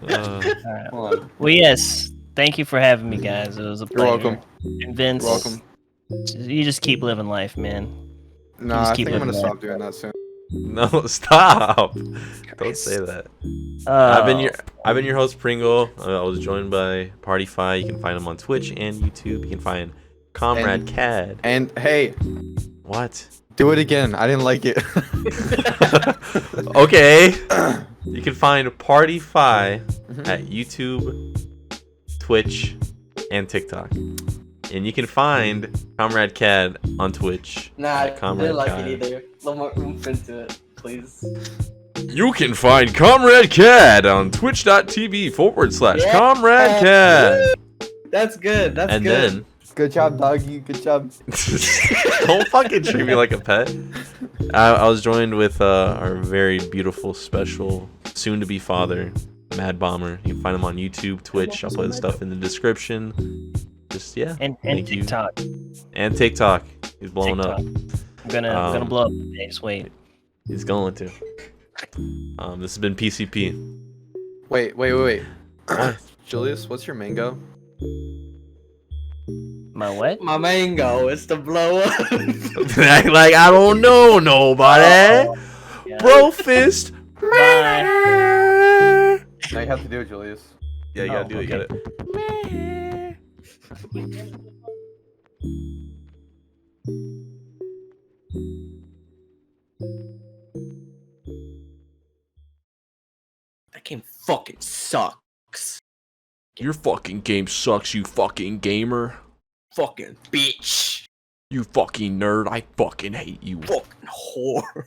Oh my God. Alright. Hold on. Well, yes. Thank you for having me, guys. It was a You're pleasure. welcome. And Vince, You're welcome. you just keep living life, man. Nah, just I keep think I'm gonna living stop doing that soon. No, stop! Don't say that. I've been your host Pringle. I was joined by PartyPhi. You can find him on Twitch and YouTube. You can find ComradeCad. And hey, What? do it again. I didn't like it. Okay. You can find PartyPhi at YouTube, Twitch, and TikTok. And you can find ComradeCad on Twitch. Nah, I at didn't like it ComradeCad. either. A little more oomph into it, please. You can find ComradeCad on twitch.tv/ComradeCad. That's good. That's And good. then, Good job, doggy. Good job. don't fucking treat me like a pet. I was joined with our very beautiful, special, soon-to-be father, TheMadBomber. You can find him on YouTube, Twitch. I'll put his stuff in the description. Just, yeah. And thank you. TikTok. And TikTok. He's blowing TikTok. up. I'm gonna blow up today. Just wait. He's going to. This has been PCP. Wait. Julius, what's your mango? My what? My mango is to blow up. Act like I don't know nobody. Yeah. Bro fist. Bye. Now you have to do it, Julius. Yeah, you gotta do it. You okay. gotta. That game fucking sucks. Your fucking game sucks, you fucking gamer. Fucking bitch. You fucking nerd. I fucking hate you. Fucking whore.